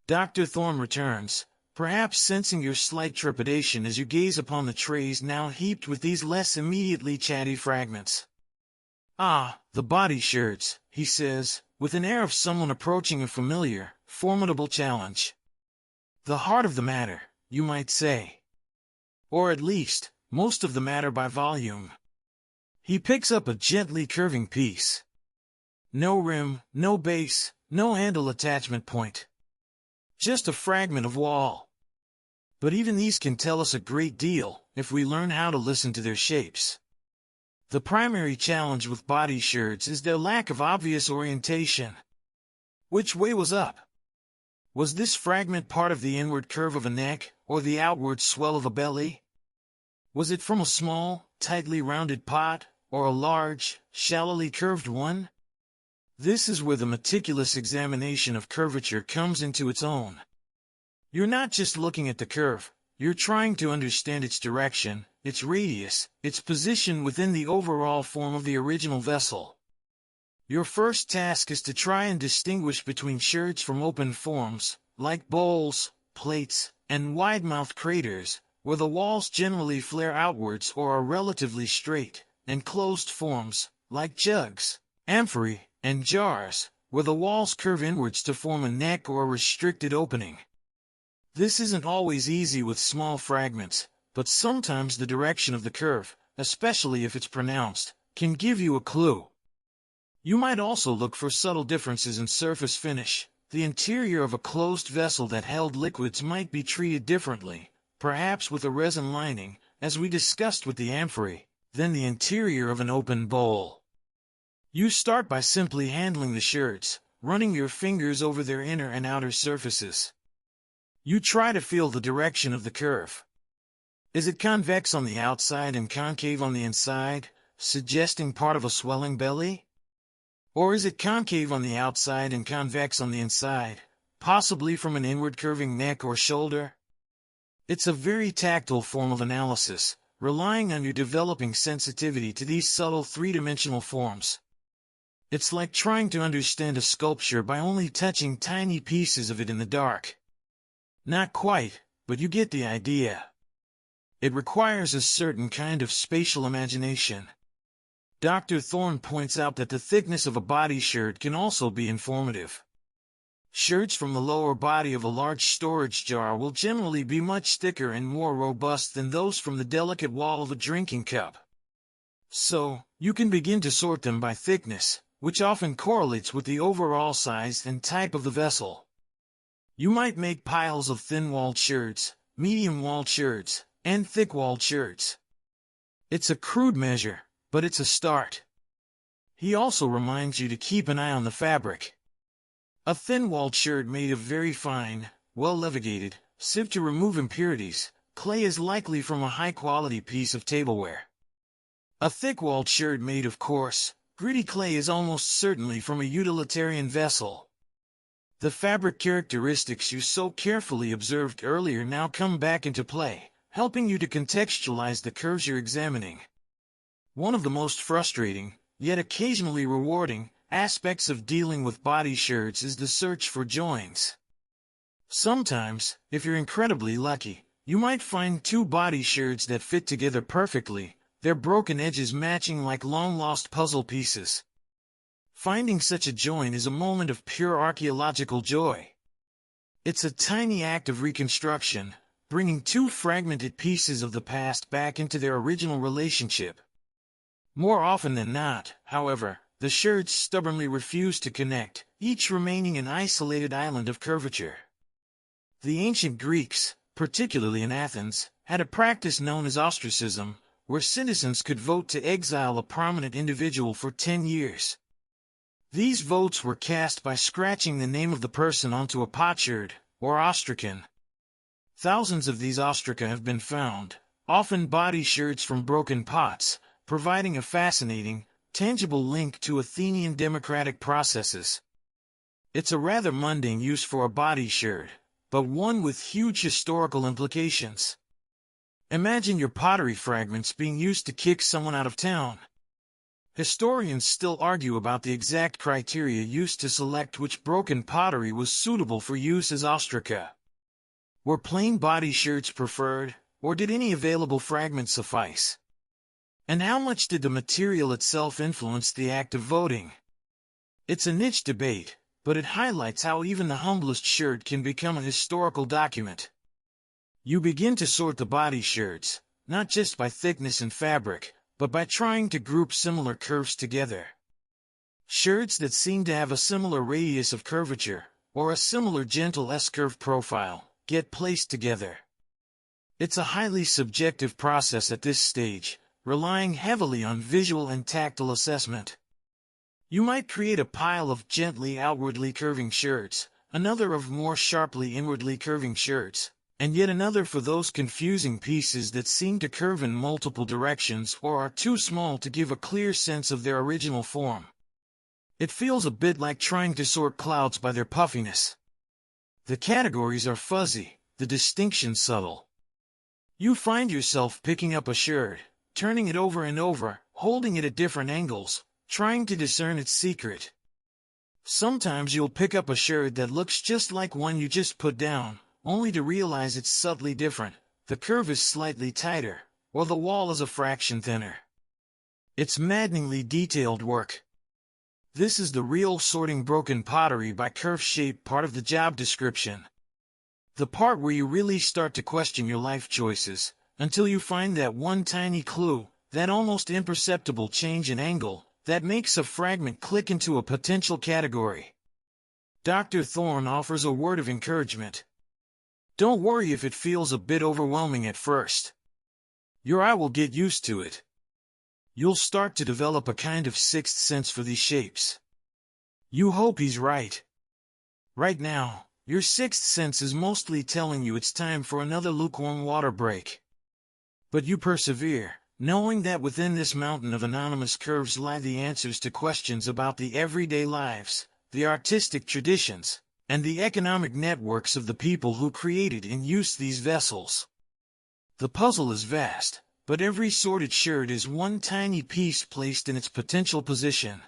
Dr. Thorne returns, perhaps sensing your slight trepidation as you gaze upon the trays now heaped with these less immediately chatty fragments. "Ah, the body sherds," he says, with an air of someone approaching a familiar, formidable challenge. "The heart of the matter, you might say. Or at least, most of the matter by volume." He picks up a gently curving piece. No rim, no base, no handle attachment point. Just a fragment of wall. But even these can tell us a great deal if we learn how to listen to their shapes. The primary challenge with body shirts is their lack of obvious orientation. Which way was up? Was this fragment part of the inward curve of a neck, or the outward swell of a belly? Was it from a small, tightly rounded pot, or a large, shallowly curved one? This is where the meticulous examination of curvature comes into its own. You're not just looking at the curve, you're trying to understand its direction, its radius, its position within the overall form of the original vessel. Your first task is to try and distinguish between shirts from open forms, like bowls, plates, and wide-mouthed craters, where the walls generally flare outwards or are relatively straight, and closed forms, like jugs, amphorae, and jars, where the walls curve inwards to form a neck or a restricted opening. This isn't always easy with small fragments, but sometimes the direction of the curve, especially if it's pronounced, can give you a clue. You might also look for subtle differences in surface finish. The interior of a closed vessel that held liquids might be treated differently, perhaps with a resin lining, as we discussed with the amphorae, than the interior of an open bowl. You start by simply handling the shirts, running your fingers over their inner and outer surfaces. You try to feel the direction of the curve. Is it convex on the outside and concave on the inside, suggesting part of a swelling belly? Or is it concave on the outside and convex on the inside, possibly from an inward curving neck or shoulder? It's a very tactile form of analysis, relying on your developing sensitivity to these subtle three-dimensional forms. It's like trying to understand a sculpture by only touching tiny pieces of it in the dark. Not quite, but you get the idea. It requires a certain kind of spatial imagination. Dr. Thorne points out that the thickness of a body shirt can also be informative. Shirts from the lower body of a large storage jar will generally be much thicker and more robust than those from the delicate wall of a drinking cup. So, you can begin to sort them by thickness, which often correlates with the overall size and type of the vessel. You might make piles of thin-walled shirts, medium-walled shirts, and thick-walled shirts. It's a crude measure, but it's a start. He also reminds you to keep an eye on the fabric. A thin-walled shirt made of very fine, well-levigated, sieved to remove impurities, clay is likely from a high-quality piece of tableware. A thick-walled shirt made of coarse, gritty clay is almost certainly from a utilitarian vessel. The fabric characteristics you so carefully observed earlier now come back into play, helping you to contextualize the curves you're examining. One of the most frustrating, yet occasionally rewarding, aspects of dealing with body shirts is the search for joins. Sometimes, if you're incredibly lucky, you might find two body shirts that fit together perfectly, their broken edges matching like long-lost puzzle pieces. Finding such a join is a moment of pure archaeological joy. It's a tiny act of reconstruction, bringing two fragmented pieces of the past back into their original relationship. More often than not, however, the shirts stubbornly refuse to connect, each remaining an isolated island of curvature. The ancient Greeks, particularly in Athens, had a practice known as ostracism, where citizens could vote to exile a prominent individual for 10 years. These votes were cast by scratching the name of the person onto a potsherd, or ostracan. Thousands of these ostraca have been found, often body shirts from broken pots, providing a fascinating, tangible link to Athenian democratic processes. It's a rather mundane use for a body shirt, but one with huge historical implications. Imagine your pottery fragments being used to kick someone out of town. Historians still argue about the exact criteria used to select which broken pottery was suitable for use as ostraca. Were plain body shirts preferred, or did any available fragment suffice? And how much did the material itself influence the act of voting? It's a niche debate, but it highlights how even the humblest shirt can become a historical document. You begin to sort the body shirts, not just by thickness and fabric, but by trying to group similar curves together. Shirts that seem to have a similar radius of curvature, or a similar gentle S-curve profile, get placed together. It's a highly subjective process at this stage, relying heavily on visual and tactile assessment. You might create a pile of gently outwardly curving sherds, another of more sharply inwardly curving sherds, and yet another for those confusing pieces that seem to curve in multiple directions or are too small to give a clear sense of their original form. It feels a bit like trying to sort clouds by their puffiness. The categories are fuzzy, the distinction subtle. You find yourself picking up a sherd, turning it over and over, holding it at different angles, trying to discern its secret. Sometimes you'll pick up a sherd that looks just like one you just put down, only to realize it's subtly different. The curve is slightly tighter, or the wall is a fraction thinner. It's maddeningly detailed work. This is the real sorting broken pottery by curve shape part of the job description. The part where you really start to question your life choices, until you find that one tiny clue, that almost imperceptible change in angle, that makes a fragment click into a potential category. Dr. Thorne offers a word of encouragement. Don't worry if it feels a bit overwhelming at first. Your eye will get used to it. You'll start to develop a kind of sixth sense for these shapes. You hope he's right. Right now, your sixth sense is mostly telling you it's time for another lukewarm water break. But you persevere, knowing that within this mountain of anonymous curves lie the answers to questions about the everyday lives, the artistic traditions, and the economic networks of the people who created and used these vessels. The puzzle is vast, but every sorted sherd is one tiny piece placed in its potential position.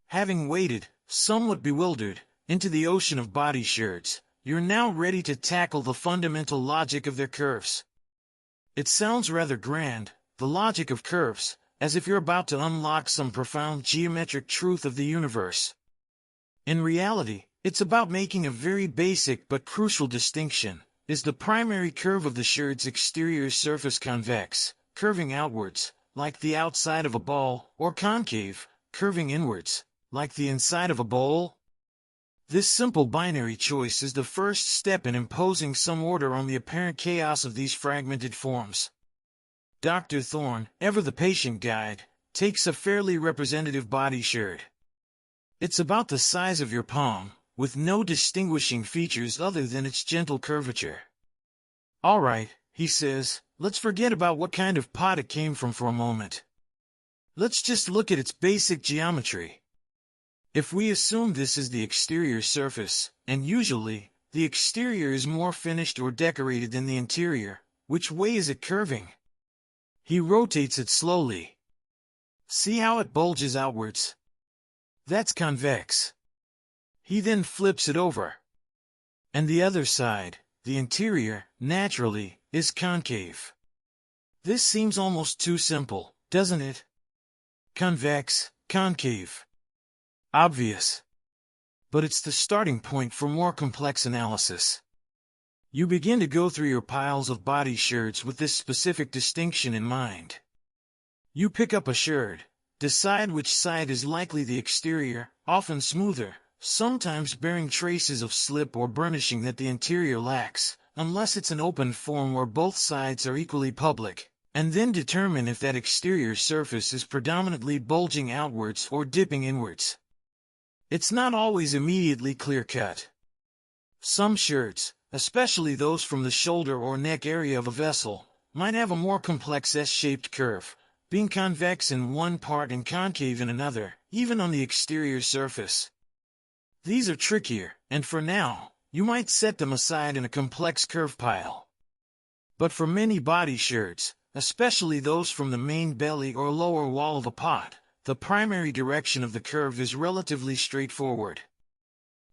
Having waded, somewhat bewildered, into the ocean of body sherds, you're now ready to tackle the fundamental logic of their curves. It sounds rather grand, the logic of curves, as if you're about to unlock some profound geometric truth of the universe. In reality, it's about making a very basic but crucial distinction. Is the primary curve of the sherd's exterior surface convex, curving outwards, like the outside of a ball, or concave, curving inwards, like the inside of a bowl? This simple binary choice is the first step in imposing some order on the apparent chaos of these fragmented forms. Dr. Thorne, ever the patient guide, takes a fairly representative body sherd. It's about the size of your palm, with no distinguishing features other than its gentle curvature. All right, he says, let's forget about what kind of pot it came from for a moment. Let's just look at its basic geometry. If we assume this is the exterior surface, and usually, the exterior is more finished or decorated than the interior, which way is it curving? He rotates it slowly. See how it bulges outwards? That's convex. He then flips it over. And the other side, the interior, naturally, is concave. This seems almost too simple, doesn't it? Convex, concave. Obvious. But it's the starting point for more complex analysis. You begin to go through your piles of body sherds with this specific distinction in mind. You pick up a sherd, decide which side is likely the exterior, often smoother, sometimes bearing traces of slip or burnishing that the interior lacks, unless it's an open form where both sides are equally public, and then determine if that exterior surface is predominantly bulging outwards or dipping inwards. It's not always immediately clear-cut. Some sherds, especially those from the shoulder or neck area of a vessel, might have a more complex S-shaped curve, being convex in one part and concave in another, even on the exterior surface. These are trickier, and for now, you might set them aside in a complex curve pile. But for many body sherds, especially those from the main belly or lower wall of a pot, the primary direction of the curve is relatively straightforward.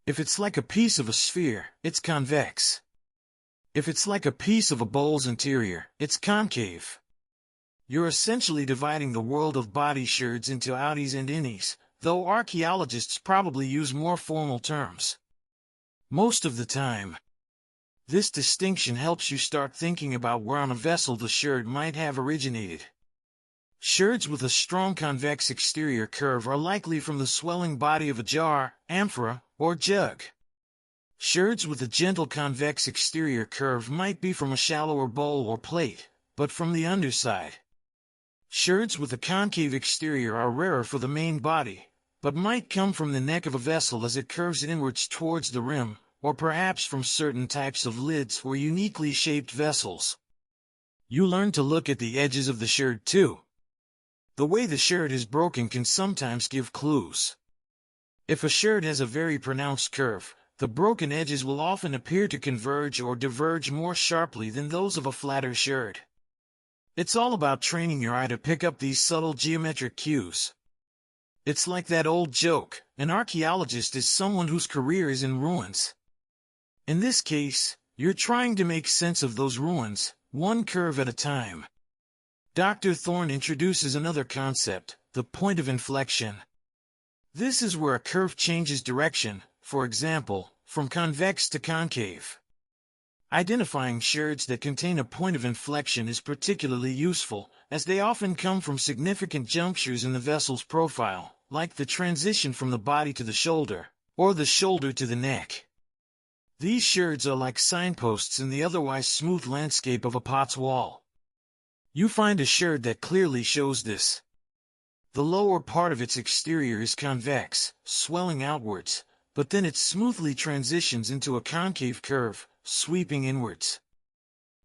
If it's like a piece of a sphere, it's convex. If it's like a piece of a bowl's interior, it's concave. You're essentially dividing the world of body sherds into outies and innies, though archaeologists probably use more formal terms. Most of the time, this distinction helps you start thinking about where on a vessel the sherd might have originated. Sherds with a strong convex exterior curve are likely from the swelling body of a jar, amphora, or jug. Sherds with a gentle convex exterior curve might be from a shallower bowl or plate, but from the underside. Sherds with a concave exterior are rarer for the main body, but might come from the neck of a vessel as it curves inwards towards the rim, or perhaps from certain types of lids or uniquely shaped vessels. You learn to look at the edges of the sherd too. The way the sherd is broken can sometimes give clues. If a sherd has a very pronounced curve, the broken edges will often appear to converge or diverge more sharply than those of a flatter sherd. It's all about training your eye to pick up these subtle geometric cues. It's like that old joke, an archaeologist is someone whose career is in ruins. In this case, you're trying to make sense of those ruins, one curve at a time. Dr. Thorne introduces another concept, the point of inflection. This is where a curve changes direction, for example, from convex to concave. Identifying sherds that contain a point of inflection is particularly useful, as they often come from significant junctures in the vessel's profile, like the transition from the body to the shoulder, or the shoulder to the neck. These sherds are like signposts in the otherwise smooth landscape of a pot's wall. You find a sherd that clearly shows this. The lower part of its exterior is convex, swelling outwards, but then it smoothly transitions into a concave curve, sweeping inwards.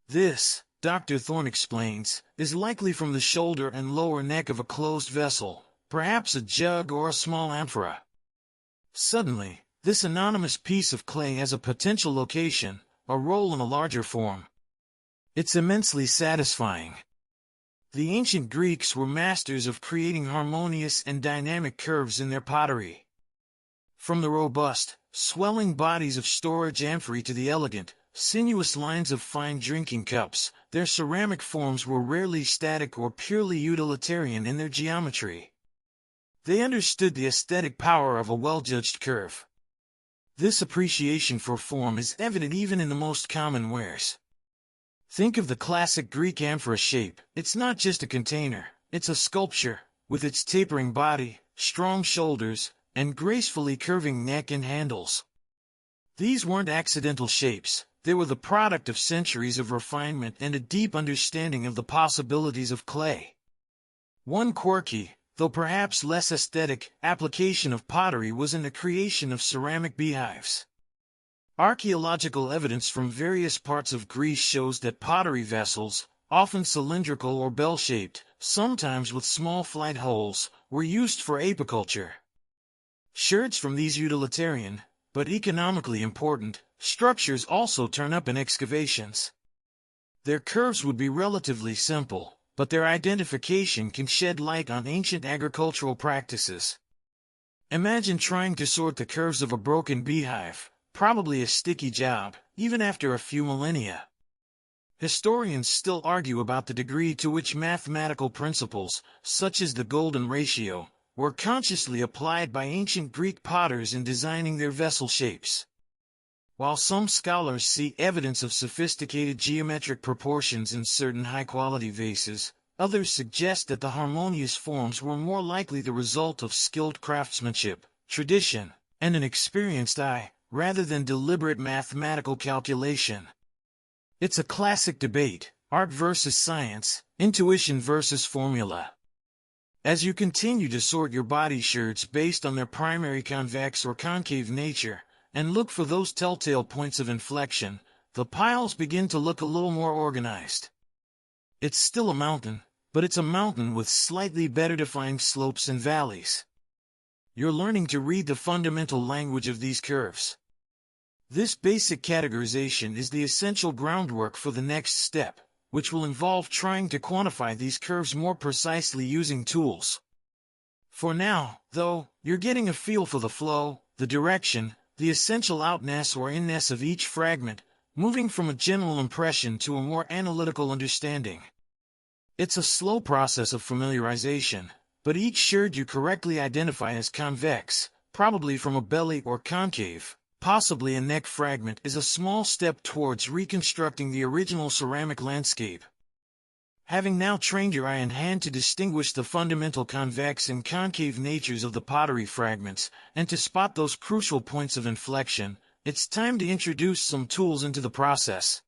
This, Dr. Thorne explains, is likely from the shoulder and lower neck of a closed vessel, perhaps a jug or a small amphora. Suddenly, this anonymous piece of clay has a potential location, a role in a larger form. It's immensely satisfying. The ancient Greeks were masters of creating harmonious and dynamic curves in their pottery. From the robust, swelling bodies of storage amphorae to the elegant, sinuous lines of fine drinking cups, their ceramic forms were rarely static or purely utilitarian in their geometry. They understood the aesthetic power of a well-judged curve. This appreciation for form is evident even in the most common wares. Think of the classic Greek amphora shape. It's not just a container, it's a sculpture, with its tapering body, strong shoulders, and gracefully curving neck and handles. These weren't accidental shapes, they were the product of centuries of refinement and a deep understanding of the possibilities of clay. One quirky, though perhaps less aesthetic, application of pottery was in the creation of ceramic beehives. Archaeological evidence from various parts of Greece shows that pottery vessels, often cylindrical or bell-shaped, sometimes with small flight holes, were used for apiculture. Sherds from these utilitarian, but economically important, structures also turn up in excavations. Their curves would be relatively simple, but their identification can shed light on ancient agricultural practices. Imagine trying to sort the curves of a broken beehive, probably a sticky job, even after a few millennia. Historians still argue about the degree to which mathematical principles, such as the golden ratio, were consciously applied by ancient Greek potters in designing their vessel shapes. While some scholars see evidence of sophisticated geometric proportions in certain high-quality vases, others suggest that the harmonious forms were more likely the result of skilled craftsmanship, tradition, and an experienced eye, rather than deliberate mathematical calculation. It's a classic debate, art versus science, intuition versus formula. As you continue to sort your body sherds based on their primary convex or concave nature, and look for those telltale points of inflection, the piles begin to look a little more organized. It's still a mountain, but it's a mountain with slightly better defined slopes and valleys. You're learning to read the fundamental language of these curves. This basic categorization is the essential groundwork for the next step, which will involve trying to quantify these curves more precisely using tools. For now, though, you're getting a feel for the flow, the direction, the essential outness or inness of each fragment, moving from a general impression to a more analytical understanding. It's a slow process of familiarization, but each sherd you correctly identify as convex, probably from a belly or concave, possibly a neck fragment, is a small step towards reconstructing the original ceramic landscape. Having now trained your eye and hand to distinguish the fundamental convex and concave natures of the pottery fragments, and to spot those crucial points of inflection, it's time to introduce some tools into the process.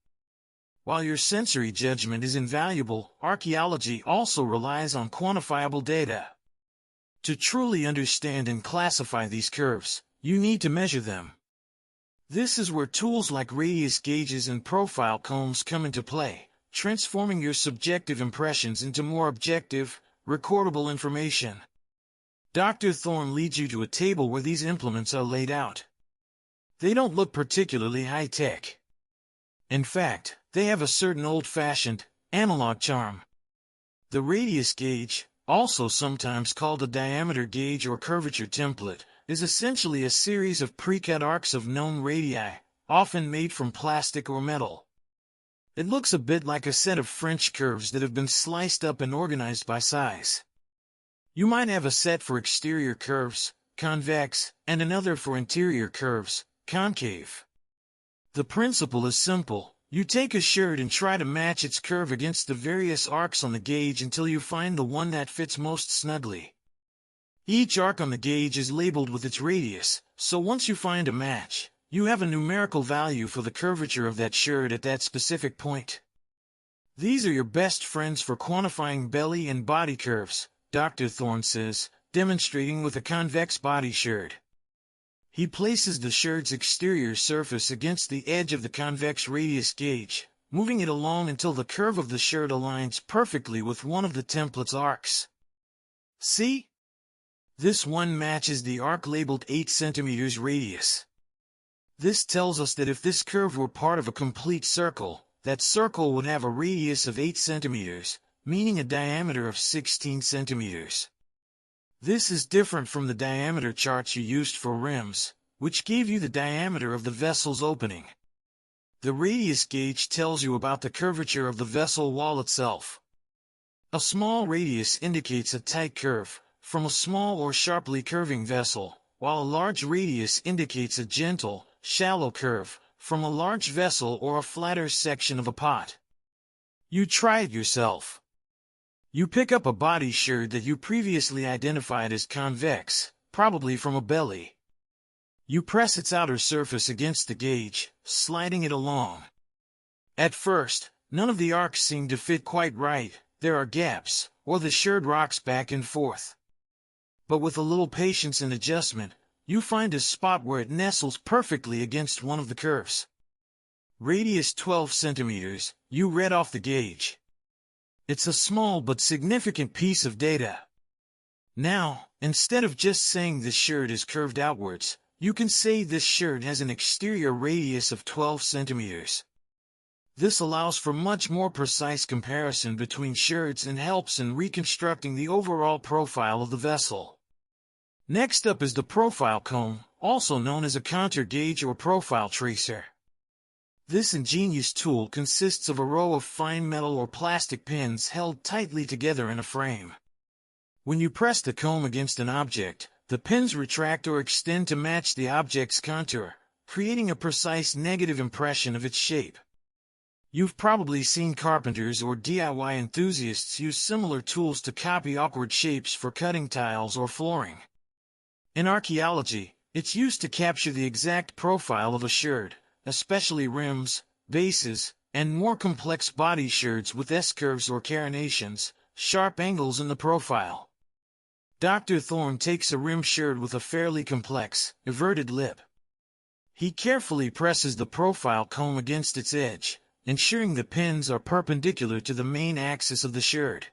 While your sensory judgment is invaluable, archaeology also relies on quantifiable data. To truly understand and classify these curves, you need to measure them. This is where tools like radius gauges and profile combs come into play, transforming your subjective impressions into more objective, recordable information. Dr. Thorne leads you to a table where these implements are laid out. They don't look particularly high-tech. In fact, they have a certain old-fashioned, analog charm. The radius gauge, also sometimes called a diameter gauge or curvature template, is essentially a series of pre-cut arcs of known radii, often made from plastic or metal. It looks a bit like a set of French curves that have been sliced up and organized by size. You might have a set for exterior curves, convex, and another for interior curves, concave. The principle is simple. You take a shirt and try to match its curve against the various arcs on the gauge until you find the one that fits most snugly. Each arc on the gauge is labeled with its radius, so once you find a match, you have a numerical value for the curvature of that shirt at that specific point. These are your best friends for quantifying belly and body curves, Dr. Thorne says, demonstrating with a convex body shirt. He places the shirt's exterior surface against the edge of the convex radius gauge, moving it along until the curve of the shirt aligns perfectly with one of the template's arcs. See? This one matches the arc labeled 8 cm radius. This tells us that if this curve were part of a complete circle, that circle would have a radius of 8 cm, meaning a diameter of 16 cm. This is different from the diameter charts you used for rims, which gave you the diameter of the vessel's opening. The radius gauge tells you about the curvature of the vessel wall itself. A small radius indicates a tight curve from a small or sharply curving vessel, while a large radius indicates a gentle, shallow curve from a large vessel or a flatter section of a pot. You try it yourself. You pick up a body shirt that you previously identified as convex, probably from a belly. You press its outer surface against the gauge, sliding it along. At first, none of the arcs seem to fit quite right, there are gaps, or the shirt rocks back and forth. But with a little patience and adjustment, you find a spot where it nestles perfectly against one of the curves. Radius 12 cm, you read off the gauge. It's a small but significant piece of data. Now, instead of just saying this shirt is curved outwards, you can say this shirt has an exterior radius of 12 cm. This allows for much more precise comparison between shirts and helps in reconstructing the overall profile of the vessel. Next up is the profile comb, also known as a contour gauge or profile tracer. This ingenious tool consists of a row of fine metal or plastic pins held tightly together in a frame. When you press the comb against an object, the pins retract or extend to match the object's contour, creating a precise negative impression of its shape. You've probably seen carpenters or DIY enthusiasts use similar tools to copy awkward shapes for cutting tiles or flooring. In archaeology, it's used to capture the exact profile of a shirt, especially rims, bases, and more complex body shirts with S-curves or carinations, sharp angles in the profile. Dr. Thorne takes a rim shirt with a fairly complex, everted lip. He carefully presses the profile comb against its edge, ensuring the pins are perpendicular to the main axis of the shirt.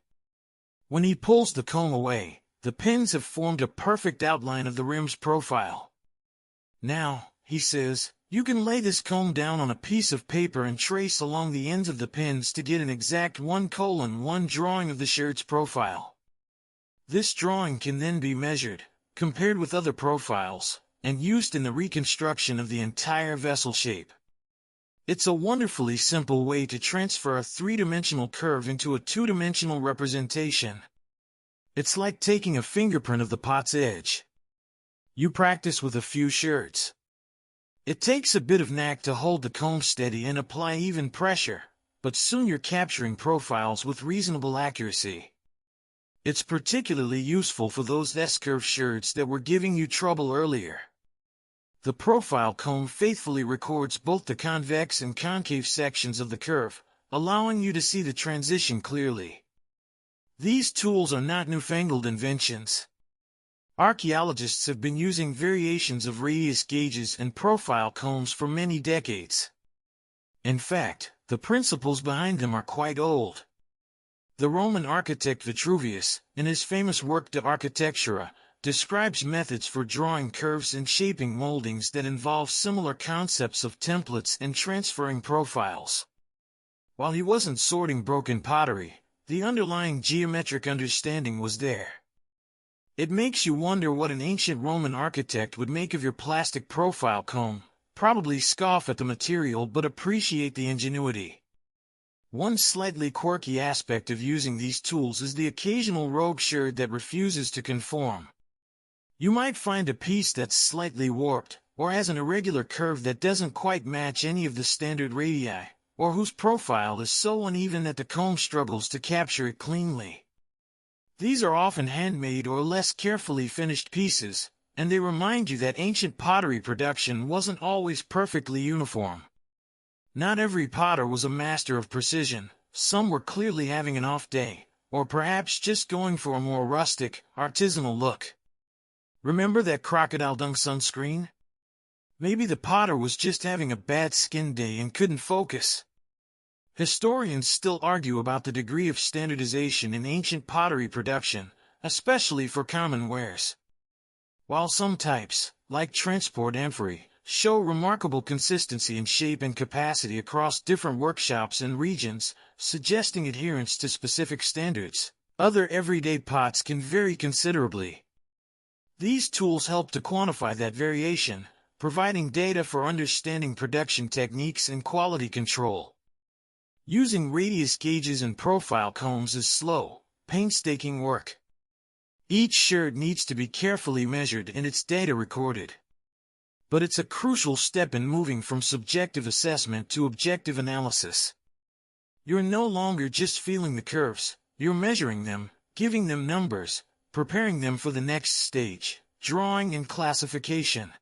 When he pulls the comb away, the pins have formed a perfect outline of the rim's profile. Now, he says, you can lay this comb down on a piece of paper and trace along the ends of the pins to get an exact 1:1 drawing of the shirt's profile. This drawing can then be measured, compared with other profiles, and used in the reconstruction of the entire vessel shape. It's a wonderfully simple way to transfer a three-dimensional curve into a two-dimensional representation. It's like taking a fingerprint of the pot's edge. You practice with a few shirts. It takes a bit of knack to hold the comb steady and apply even pressure, but soon you're capturing profiles with reasonable accuracy. It's particularly useful for those S-curve shirts that were giving you trouble earlier. The profile comb faithfully records both the convex and concave sections of the curve, allowing you to see the transition clearly. These tools are not newfangled inventions. Archaeologists have been using variations of radius gauges and profile combs for many decades. In fact, the principles behind them are quite old. The Roman architect Vitruvius, in his famous work De Architectura, describes methods for drawing curves and shaping moldings that involve similar concepts of templates and transferring profiles. While he wasn't sorting broken pottery, the underlying geometric understanding was there. It makes you wonder what an ancient Roman architect would make of your plastic profile comb, probably scoff at the material but appreciate the ingenuity. One slightly quirky aspect of using these tools is the occasional rogue sherd that refuses to conform. You might find a piece that's slightly warped, or has an irregular curve that doesn't quite match any of the standard radii, or whose profile is so uneven that the comb struggles to capture it cleanly. These are often handmade or less carefully finished pieces, and they remind you that ancient pottery production wasn't always perfectly uniform. Not every potter was a master of precision. Some were clearly having an off day, or perhaps just going for a more rustic, artisanal look. Remember that crocodile dung sunscreen? Maybe the potter was just having a bad skin day and couldn't focus. Historians still argue about the degree of standardization in ancient pottery production, especially for common wares. While some types, like transport amphorae, show remarkable consistency in shape and capacity across different workshops and regions, suggesting adherence to specific standards, other everyday pots can vary considerably. These tools help to quantify that variation, providing data for understanding production techniques and quality control. Using radius gauges and profile combs is slow, painstaking work. Each sherd needs to be carefully measured and its data recorded. But it's a crucial step in moving from subjective assessment to objective analysis. You're no longer just feeling the curves, you're measuring them, giving them numbers, preparing them for the next stage, drawing and classification.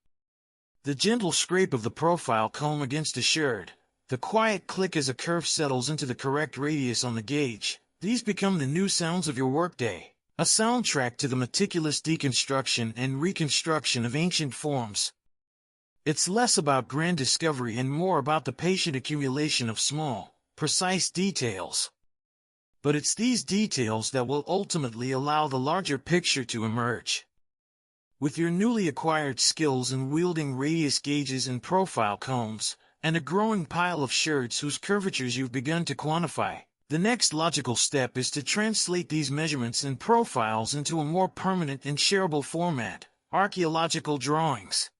The gentle scrape of the profile comb against a sherd, the quiet click as a curve settles into the correct radius on the gauge, these become the new sounds of your workday, a soundtrack to the meticulous deconstruction and reconstruction of ancient forms. It's less about grand discovery and more about the patient accumulation of small, precise details. But it's these details that will ultimately allow the larger picture to emerge. With your newly acquired skills in wielding radius gauges and profile combs, and a growing pile of sherds whose curvatures you've begun to quantify, the next logical step is to translate these measurements and profiles into a more permanent and shareable format, archaeological drawings.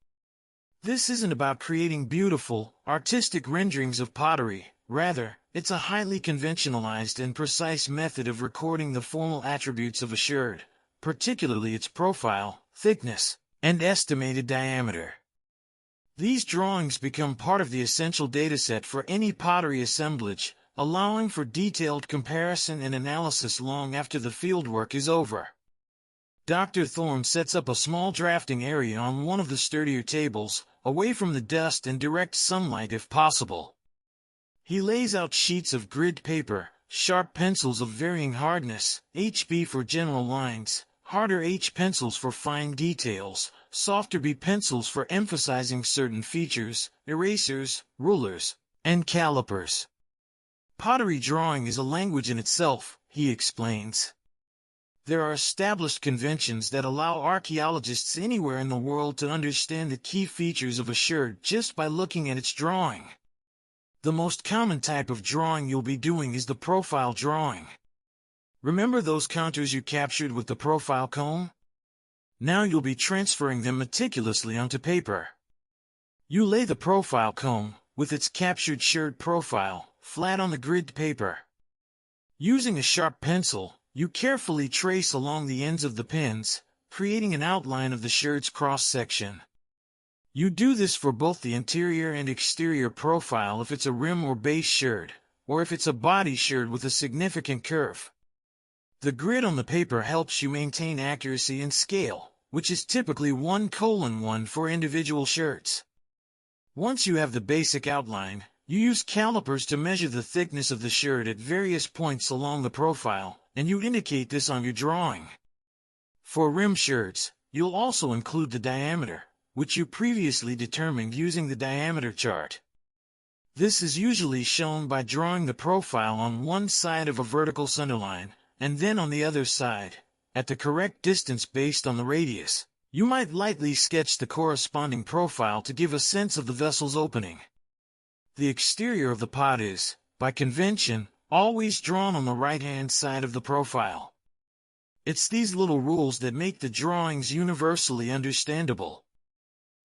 This isn't about creating beautiful, artistic renderings of pottery. Rather, it's a highly conventionalized and precise method of recording the formal attributes of a sherd, particularly its profile, thickness, and estimated diameter. These drawings become part of the essential dataset for any pottery assemblage, allowing for detailed comparison and analysis long after the fieldwork is over. Dr. Thorne sets up a small drafting area on one of the sturdier tables, away from the dust and direct sunlight if possible. He lays out sheets of grid paper, sharp pencils of varying hardness, HB for general lines, harder H pencils for fine details, softer B pencils for emphasizing certain features, erasers, rulers, and calipers. Pottery drawing is a language in itself, he explains. There are established conventions that allow archaeologists anywhere in the world to understand the key features of a sherd just by looking at its drawing. The most common type of drawing you'll be doing is the profile drawing. Remember those contours you captured with the profile comb? Now you'll be transferring them meticulously onto paper. You lay the profile comb, with its captured sherd profile, flat on the grid paper. Using a sharp pencil, you carefully trace along the ends of the pins, creating an outline of the sherd's cross-section. You do this for both the interior and exterior profile if it's a rim or base sherd, or if it's a body sherd with a significant curve. The grid on the paper helps you maintain accuracy and scale, which is typically 1:1 for individual shirts. Once you have the basic outline, you use calipers to measure the thickness of the shirt at various points along the profile, and you indicate this on your drawing. For rim shirts, you'll also include the diameter, which you previously determined using the diameter chart. This is usually shown by drawing the profile on one side of a vertical centerline, and then on the other side, at the correct distance based on the radius. You might lightly sketch the corresponding profile to give a sense of the vessel's opening. The exterior of the pot is, by convention, always drawn on the right-hand side of the profile. It's these little rules that make the drawings universally understandable.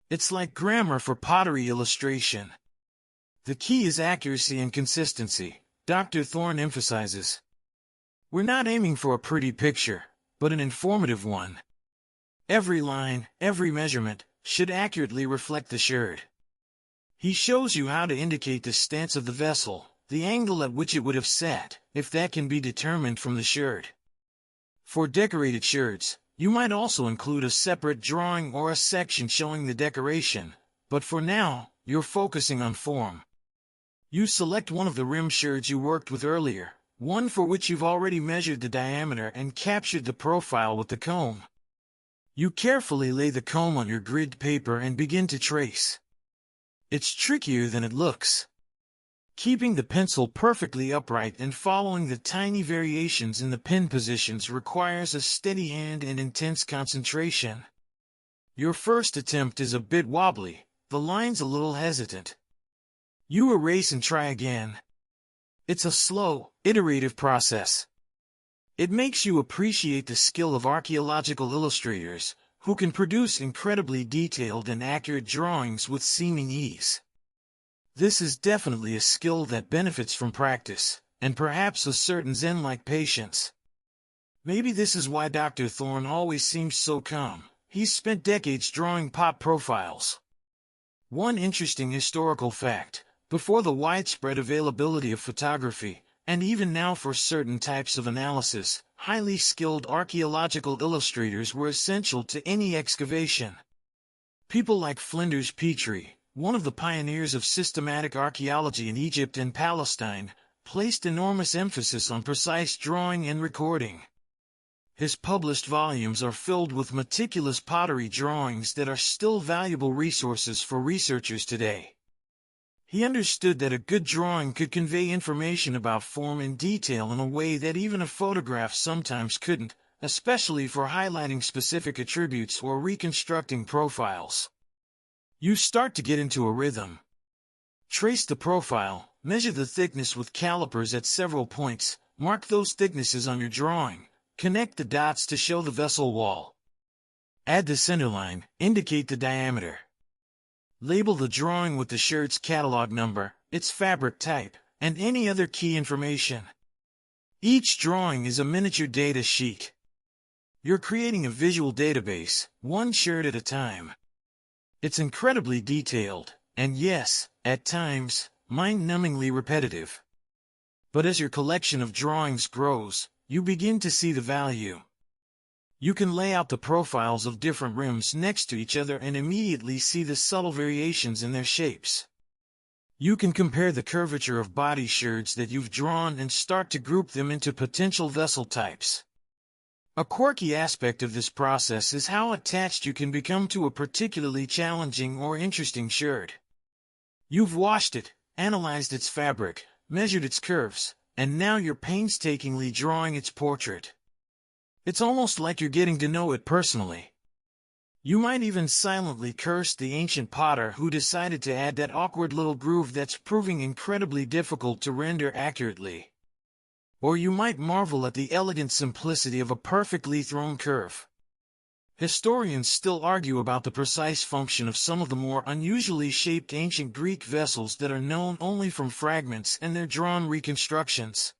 It's like grammar for pottery illustration. The key is accuracy and consistency, Dr. Thorne emphasizes. We're not aiming for a pretty picture, but an informative one. Every line, every measurement, should accurately reflect the shirt. He shows you how to indicate the stance of the vessel, the angle at which it would have sat, if that can be determined from the shirt. For decorated shirts, you might also include a separate drawing or a section showing the decoration, but for now, you're focusing on form. You select one of the rim shirts you worked with earlier, one for which you've already measured the diameter and captured the profile with the comb. You carefully lay the comb on your grid paper and begin to trace. It's trickier than it looks. Keeping the pencil perfectly upright and following the tiny variations in the pen positions requires a steady hand and intense concentration. Your first attempt is a bit wobbly, the line's a little hesitant. You erase and try again. It's a slow, iterative process. It makes you appreciate the skill of archaeological illustrators, who can produce incredibly detailed and accurate drawings with seeming ease. This is definitely a skill that benefits from practice, and perhaps a certain zen-like patience. Maybe this is why Dr. Thorne always seems so calm. He's spent decades drawing pot profiles. One interesting historical fact: before the widespread availability of photography, and even now for certain types of analysis, highly skilled archaeological illustrators were essential to any excavation. People like Flinders Petrie, one of the pioneers of systematic archaeology in Egypt and Palestine, placed enormous emphasis on precise drawing and recording. His published volumes are filled with meticulous pottery drawings that are still valuable resources for researchers today. He understood that a good drawing could convey information about form and detail in a way that even a photograph sometimes couldn't, especially for highlighting specific attributes or reconstructing profiles. You start to get into a rhythm. Trace the profile, measure the thickness with calipers at several points, mark those thicknesses on your drawing, connect the dots to show the vessel wall. Add the centerline, indicate the diameter. Label the drawing with the shirt's catalog number, its fabric type, and any other key information. Each drawing is a miniature data sheet. You're creating a visual database, one shirt at a time. It's incredibly detailed, and yes, at times, mind-numbingly repetitive. But as your collection of drawings grows, you begin to see the value. You can lay out the profiles of different rims next to each other and immediately see the subtle variations in their shapes. You can compare the curvature of body shirts that you've drawn and start to group them into potential vessel types. A quirky aspect of this process is how attached you can become to a particularly challenging or interesting shirt. You've washed it, analyzed its fabric, measured its curves, and now you're painstakingly drawing its portrait. It's almost like you're getting to know it personally. You might even silently curse the ancient potter who decided to add that awkward little groove that's proving incredibly difficult to render accurately. Or you might marvel at the elegant simplicity of a perfectly thrown curve. Historians still argue about the precise function of some of the more unusually shaped ancient Greek vessels that are known only from fragments and their drawn reconstructions.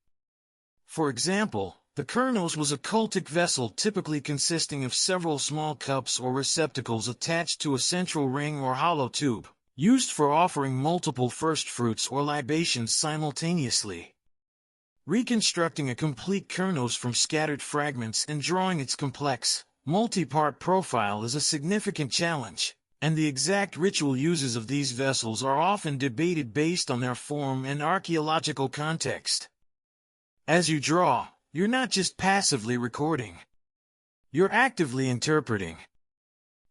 For example, the kurnos was a cultic vessel typically consisting of several small cups or receptacles attached to a central ring or hollow tube, used for offering multiple firstfruits or libations simultaneously. Reconstructing a complete kurnos from scattered fragments and drawing its complex, Multi-part profile is a significant challenge, and the exact ritual uses of these vessels are often debated based on their form and archaeological context. As you draw, you're not just passively recording. You're actively interpreting.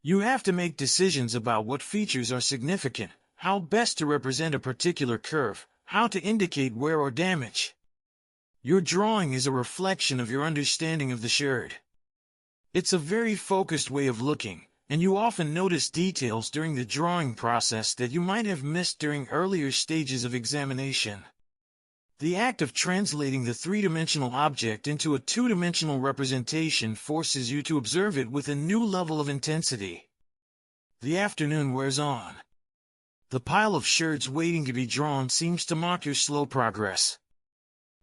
You have to make decisions about what features are significant, how best to represent a particular curve, how to indicate wear or damage. Your drawing is a reflection of your understanding of the sherd. It's a very focused way of looking, and you often notice details during the drawing process that you might have missed during earlier stages of examination. The act of translating the three-dimensional object into a two-dimensional representation forces you to observe it with a new level of intensity. The afternoon wears on. The pile of sherds waiting to be drawn seems to mark your slow progress.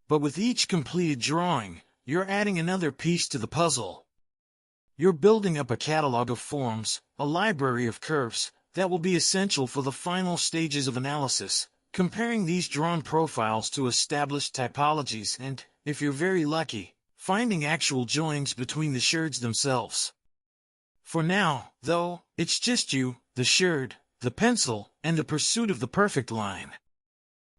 But with each completed drawing, you're adding another piece to the puzzle. You're building up a catalog of forms, a library of curves, that will be essential for the final stages of analysis, comparing these drawn profiles to established typologies and, if you're very lucky, finding actual joins between the sherds themselves. For now, though, it's just you, the sherd, the pencil, and the pursuit of the perfect line.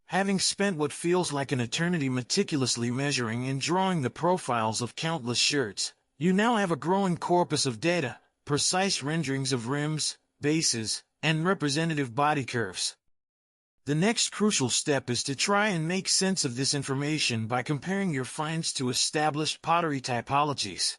Having spent what feels like an eternity meticulously measuring and drawing the profiles of countless sherds, you now have a growing corpus of data, precise renderings of rims, bases, and representative body curves. The next crucial step is to try and make sense of this information by comparing your finds to established pottery typologies.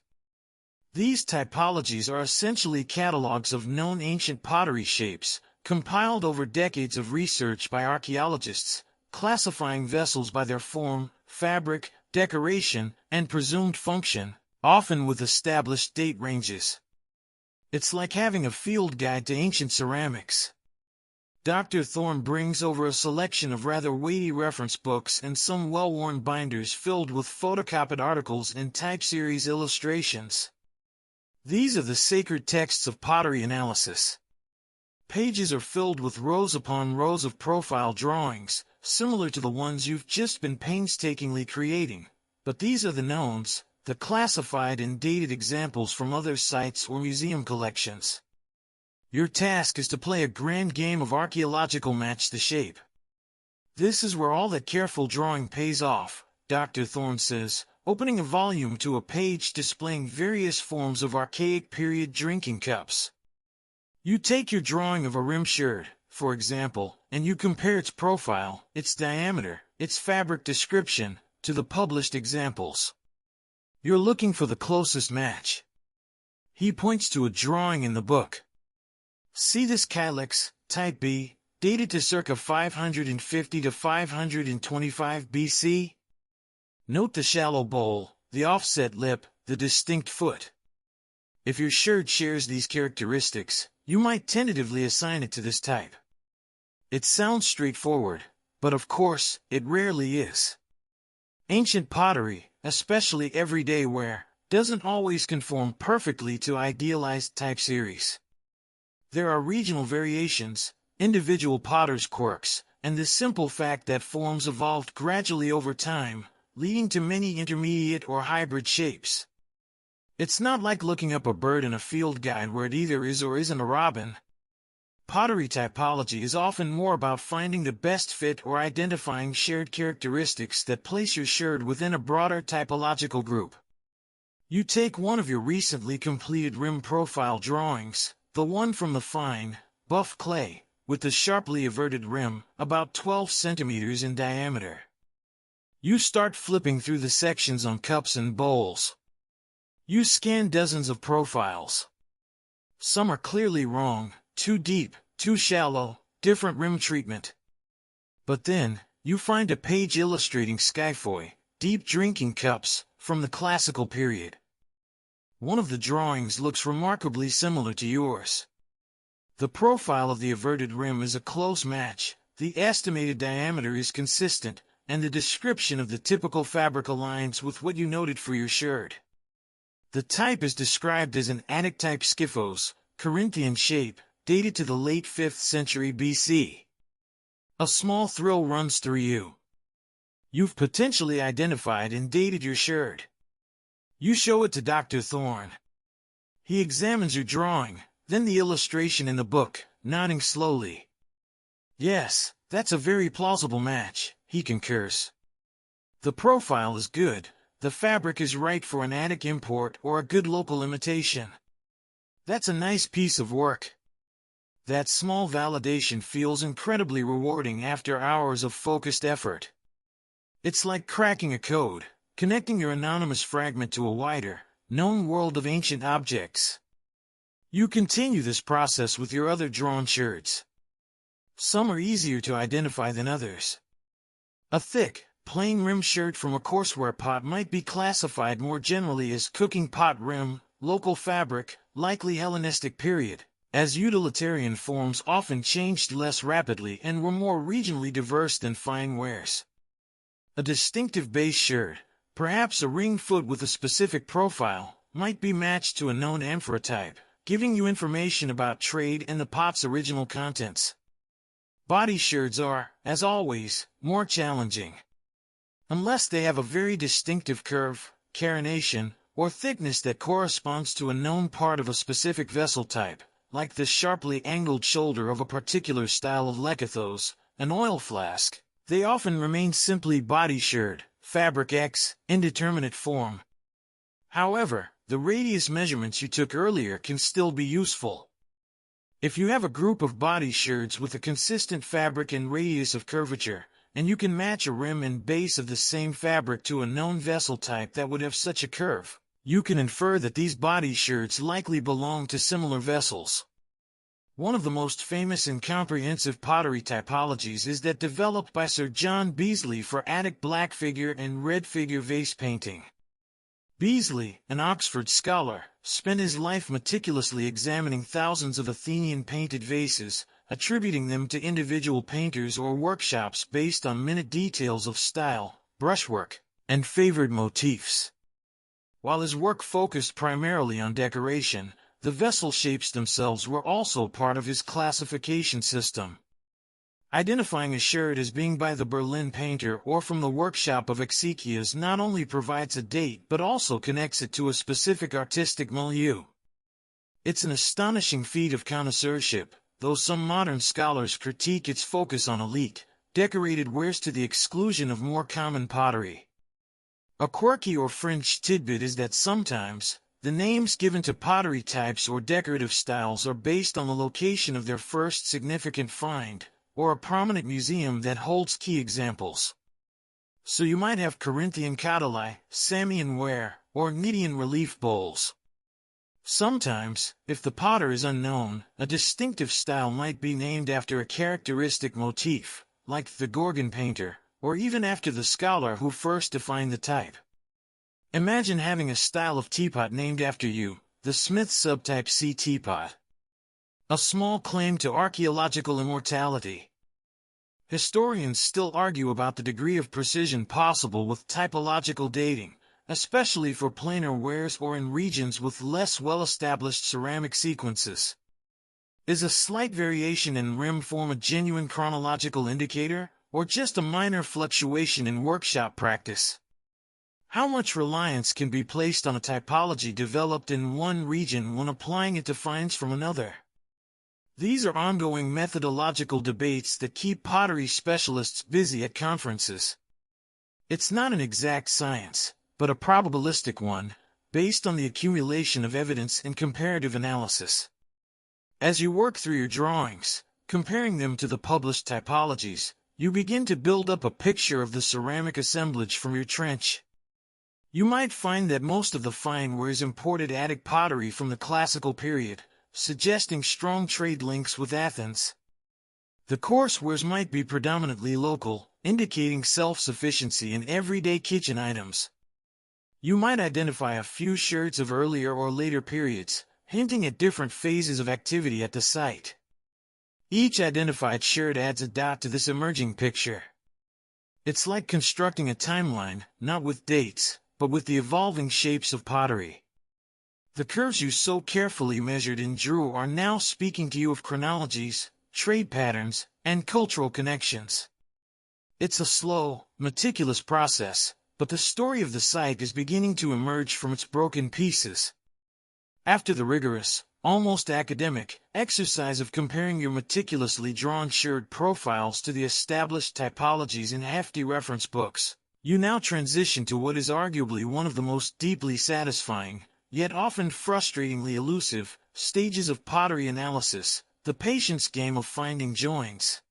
These typologies are essentially catalogs of known ancient pottery shapes, compiled over decades of research by archaeologists, classifying vessels by their form, fabric, decoration, and presumed function, often with established date ranges. It's like having a field guide to ancient ceramics. Dr. Thorne brings over a selection of rather weighty reference books and some well-worn binders filled with photocopied articles and type series illustrations. These are the sacred texts of pottery analysis. Pages are filled with rows upon rows of profile drawings, similar to the ones you've just been painstakingly creating, but these are the knowns, the classified and dated examples from other sites or museum collections. Your task is to play a grand game of archaeological match the shape. This is where all that careful drawing pays off, Dr. Thorne says, opening a volume to a page displaying various forms of archaic period drinking cups. You take your drawing of a rim sherd, for example, and you compare its profile, its diameter, its fabric description, to the published examples. You're looking for the closest match. He points to a drawing in the book. See this calyx, type B, dated to circa 550 to 525 BC? Note the shallow bowl, the offset lip, the distinct foot. If your sherd shares these characteristics, you might tentatively assign it to this type. It sounds straightforward, but of course, it rarely is. Ancient pottery, especially everyday ware, doesn't always conform perfectly to idealized type series. There are regional variations, individual potters' quirks, and the simple fact that forms evolved gradually over time, leading to many intermediate or hybrid shapes. It's not like looking up a bird in a field guide where it either is or isn't a robin. Pottery typology is often more about finding the best fit or identifying shared characteristics that place your sherd within a broader typological group. You take one of your recently completed rim profile drawings, the one from the fine, buff clay, with the sharply everted rim, about 12 centimeters in diameter. You start flipping through the sections on cups and bowls. You scan dozens of profiles. Some are clearly wrong, too deep, too shallow, different rim treatment. But then, you find a page illustrating skyphoi, deep drinking cups, from the classical period. One of the drawings looks remarkably similar to yours. The profile of the everted rim is a close match, the estimated diameter is consistent, and the description of the typical fabric aligns with what you noted for your sherd. The type is described as an Attic-type skyphos, Corinthian shape, dated to the late 5th century BC. A small thrill runs through you. You've potentially identified and dated your sherd. You show it to Dr. Thorne. He examines your drawing, then the illustration in the book, nodding slowly. Yes, that's a very plausible match, he concurs. The profile is good, the fabric is right for an attic import or a good local imitation. That's a nice piece of work. That small validation feels incredibly rewarding after hours of focused effort. It's like cracking a code, connecting your anonymous fragment to a wider, known world of ancient objects. You continue this process with your other drawn sherds. Some are easier to identify than others. A thick, plain rim sherd from a courseware pot might be classified more generally as cooking pot rim, local fabric, likely Hellenistic period, as utilitarian forms often changed less rapidly and were more regionally diverse than fine wares. A distinctive base sherd, perhaps a ring foot with a specific profile, might be matched to a known amphoratype, giving you information about trade and the pot's original contents. Body sherds are, as always, more challenging. Unless they have a very distinctive curve, carenation, or thickness that corresponds to a known part of a specific vessel type, like the sharply angled shoulder of a particular style of lekythos, an oil flask, they often remain simply body sherd, fabric X, indeterminate form. However, the radius measurements you took earlier can still be useful. If you have a group of body sherds with a consistent fabric and radius of curvature, and you can match a rim and base of the same fabric to a known vessel type that would have such a curve, you can infer that these body sherds likely belong to similar vessels. One of the most famous and comprehensive pottery typologies is that developed by Sir John Beazley for Attic black figure and red figure vase painting. Beazley, an Oxford scholar, spent his life meticulously examining thousands of Athenian painted vases, attributing them to individual painters or workshops based on minute details of style, brushwork, and favored motifs. While his work focused primarily on decoration, the vessel shapes themselves were also part of his classification system. Identifying a sherd as being by the Berlin painter or from the workshop of Aegean not only provides a date but also connects it to a specific artistic milieu. It's an astonishing feat of connoisseurship, though some modern scholars critique its focus on elite, decorated wares to the exclusion of more common pottery. A quirky or fringe tidbit is that sometimes, the names given to pottery types or decorative styles are based on the location of their first significant find, or a prominent museum that holds key examples. So you might have Corinthian catalae, Samian ware, or Cnidian relief bowls. Sometimes, if the potter is unknown, a distinctive style might be named after a characteristic motif, like the Gorgon painter, or even after the scholar who first defined the type. Imagine having a style of teapot named after you, the Smith subtype C teapot. A small claim to archaeological immortality. Historians still argue about the degree of precision possible with typological dating, especially for planar wares or in regions with less well-established ceramic sequences. Is a slight variation in rim form a genuine chronological indicator, or just a minor fluctuation in workshop practice? How much reliance can be placed on a typology developed in one region when applying it to finds from another? These are ongoing methodological debates that keep pottery specialists busy at conferences. It's not an exact science, but a probabilistic one, based on the accumulation of evidence and comparative analysis. As you work through your drawings, comparing them to the published typologies, you begin to build up a picture of the ceramic assemblage from your trench. You might find that most of the fine ware is imported Attic pottery from the classical period, suggesting strong trade links with Athens. The coarse wares might be predominantly local, indicating self-sufficiency in everyday kitchen items. You might identify a few sherds of earlier or later periods, hinting at different phases of activity at the site. Each identified sherd adds a dot to this emerging picture. It's like constructing a timeline, not with dates, but with the evolving shapes of pottery. The curves you so carefully measured and drew are now speaking to you of chronologies, trade patterns, and cultural connections. It's a slow, meticulous process, but the story of the site is beginning to emerge from its broken pieces. After the rigorous, almost academic, exercise of comparing your meticulously drawn sherd profiles to the established typologies in hefty reference books, you now transition to what is arguably one of the most deeply satisfying, yet often frustratingly elusive, stages of pottery analysis, the patience game of finding joins.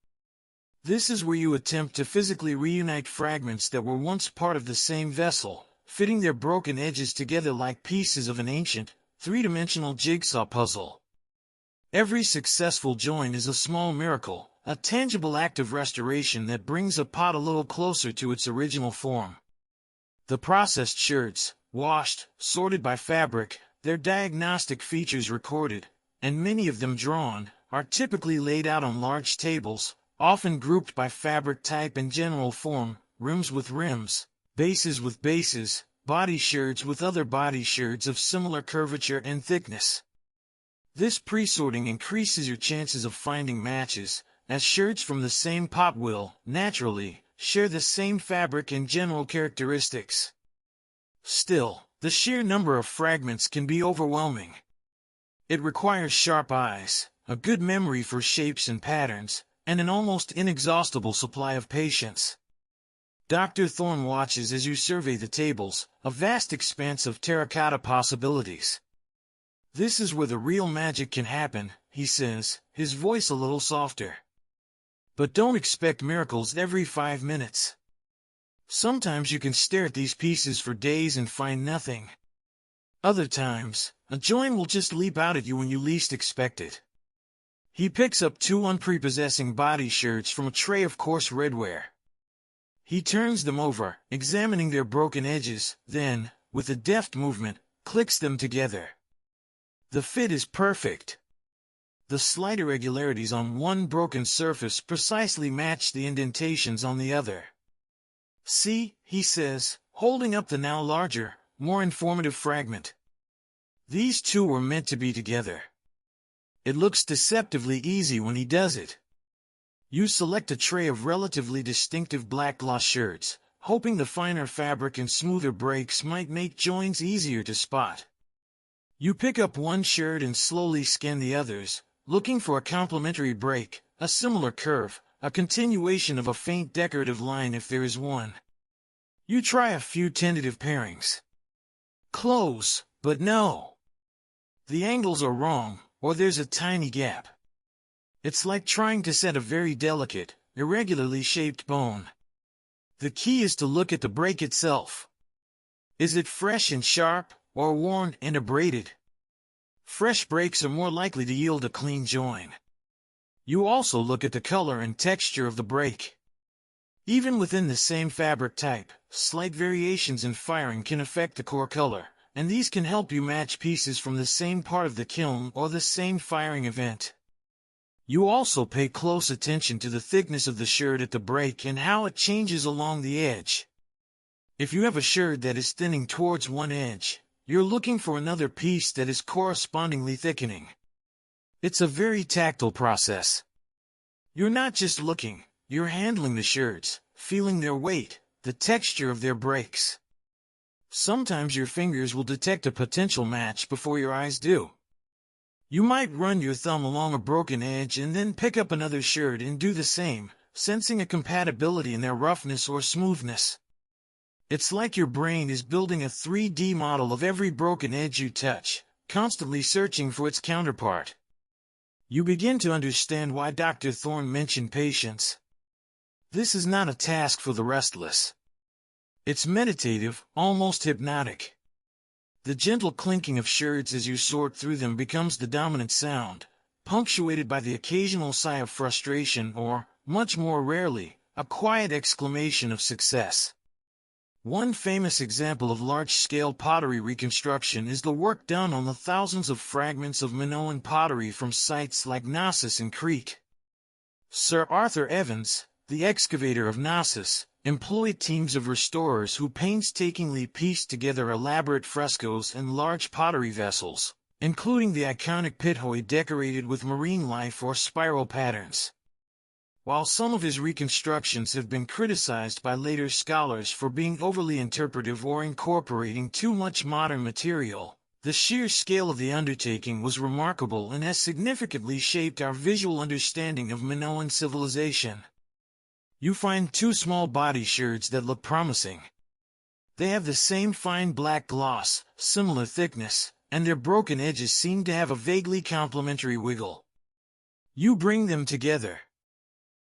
This is where you attempt to physically reunite fragments that were once part of the same vessel, fitting their broken edges together like pieces of an ancient, three-dimensional jigsaw puzzle. Every successful join is a small miracle, a tangible act of restoration that brings a pot a little closer to its original form. The processed sherds, washed, sorted by fabric, their diagnostic features recorded, and many of them drawn, are typically laid out on large tables, often grouped by fabric type and general form, rims with rims, bases with bases, body sherds with other body sherds of similar curvature and thickness. This pre-sorting increases your chances of finding matches, as sherds from the same pot will, naturally, share the same fabric and general characteristics. Still, the sheer number of fragments can be overwhelming. It requires sharp eyes, a good memory for shapes and patterns, and an almost inexhaustible supply of patience. Dr. Thorne watches as you survey the tables, a vast expanse of terracotta possibilities. "This is where the real magic can happen," he says, his voice a little softer. "But don't expect miracles every 5 minutes. Sometimes you can stare at these pieces for days and find nothing. Other times, a join will just leap out at you when you least expect it." He picks up 2 unprepossessing body sherds from a tray of coarse redware. He turns them over, examining their broken edges, then, with a deft movement, clicks them together. The fit is perfect. The slight irregularities on one broken surface precisely match the indentations on the other. "See," he says, holding up the now larger, more informative fragment. "These two were meant to be together." It looks deceptively easy when he does it. You select a tray of relatively distinctive black gloss sherds, hoping the finer fabric and smoother breaks might make joins easier to spot. You pick up one sherd and slowly scan the others, looking for a complementary break, a similar curve, a continuation of a faint decorative line if there is one. You try a few tentative pairings. Close, but no. The angles are wrong, or there's a tiny gap. It's like trying to set a very delicate, irregularly shaped bone. The key is to look at the break itself. Is it fresh and sharp, or worn and abraded? Fresh breaks are more likely to yield a clean join. You also look at the color and texture of the break. Even within the same fabric type, slight variations in firing can affect the core color, and these can help you match pieces from the same part of the kiln or the same firing event. You also pay close attention to the thickness of the sherd at the break and how it changes along the edge. If you have a sherd that is thinning towards one edge, you're looking for another piece that is correspondingly thickening. It's a very tactile process. You're not just looking, you're handling the sherds, feeling their weight, the texture of their breaks. Sometimes your fingers will detect a potential match before your eyes do. You might run your thumb along a broken edge and then pick up another sherd and do the same, sensing a compatibility in their roughness or smoothness. It's like your brain is building a 3D model of every broken edge you touch, constantly searching for its counterpart. You begin to understand why Dr. Thorne mentioned patience. This is not a task for the restless. It's meditative, almost hypnotic. The gentle clinking of sherds as you sort through them becomes the dominant sound, punctuated by the occasional sigh of frustration or, much more rarely, a quiet exclamation of success. One famous example of large-scale pottery reconstruction is the work done on the thousands of fragments of Minoan pottery from sites like Knossos in Crete. Sir Arthur Evans, the excavator of Knossos, employed teams of restorers who painstakingly pieced together elaborate frescoes and large pottery vessels, including the iconic pithoi decorated with marine life or spiral patterns. While some of his reconstructions have been criticized by later scholars for being overly interpretive or incorporating too much modern material, The sheer scale of the undertaking was remarkable and has significantly shaped our visual understanding of Minoan civilization. You find two small body sherds that look promising. They have the same fine black gloss, similar thickness, and their broken edges seem to have a vaguely complementary wiggle. You bring them together.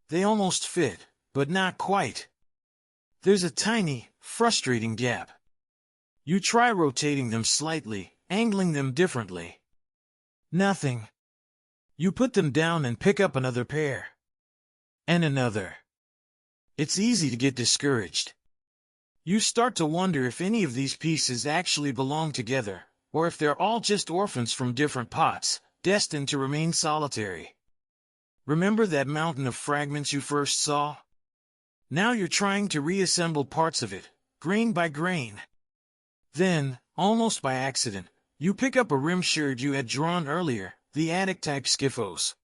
They almost fit, but not quite. There's a tiny, frustrating gap. You try rotating them slightly, angling them differently. Nothing. You put them down and pick up another pair. And another. It's easy to get discouraged. You start to wonder if any of these pieces actually belong together, or if they're all just orphans from different pots, destined to remain solitary. Remember that mountain of fragments you first saw? Now you're trying to reassemble parts of it, grain by grain. Then, almost by accident, you pick up a rim sherd you had drawn earlier, the Attic-type skiffos.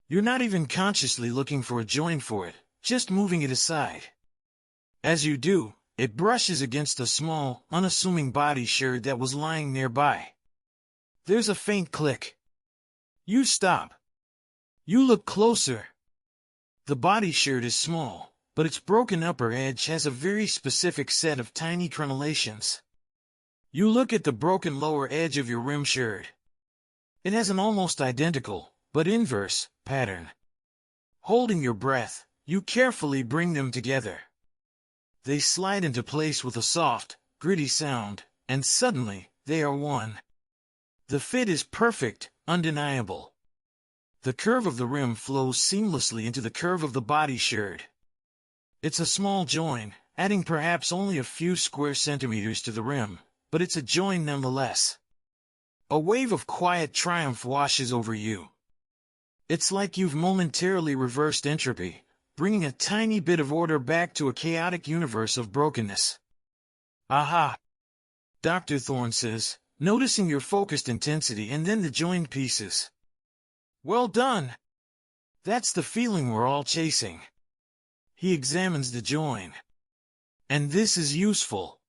You're not even consciously looking for a join for it, just moving it aside. As you do, it brushes against a small, unassuming body sherd that was lying nearby. There's a faint click. You stop. You look closer. The body sherd is small, but its broken upper edge has a very specific set of tiny crenellations. You look at the broken lower edge of your rim sherd. It has an almost identical, but inverse, pattern. Holding your breath, you carefully bring them together. They slide into place with a soft, gritty sound, and suddenly, they are one. The fit is perfect, undeniable. The curve of the rim flows seamlessly into the curve of the body sherd. It's a small join, adding perhaps only a few square centimeters to the rim, but it's a join nonetheless. A wave of quiet triumph washes over you. It's like you've momentarily reversed entropy, bringing a tiny bit of order back to a chaotic universe of brokenness. Aha! Dr. Thorne says, noticing your focused intensity and then the joined pieces. Well done! That's the feeling we're all chasing. He examines the join. And this is useful.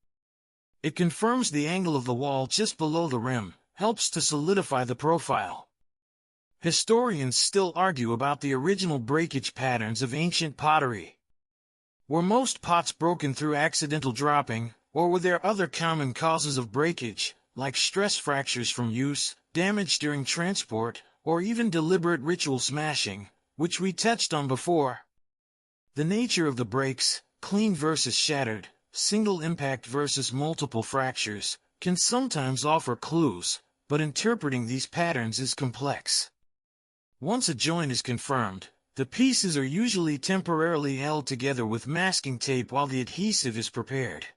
It confirms the angle of the wall just below the rim, helps to solidify the profile. Historians still argue about the original breakage patterns of ancient pottery. Were most pots broken through accidental dropping, or were there other common causes of breakage, like stress fractures from use, damage during transport, or even deliberate ritual smashing, which we touched on before? The nature of the breaks, clean versus shattered, single impact versus multiple fractures, can sometimes offer clues, but interpreting these patterns is complex. Once a joint is confirmed, the pieces are usually temporarily held together with masking tape while the adhesive is prepared.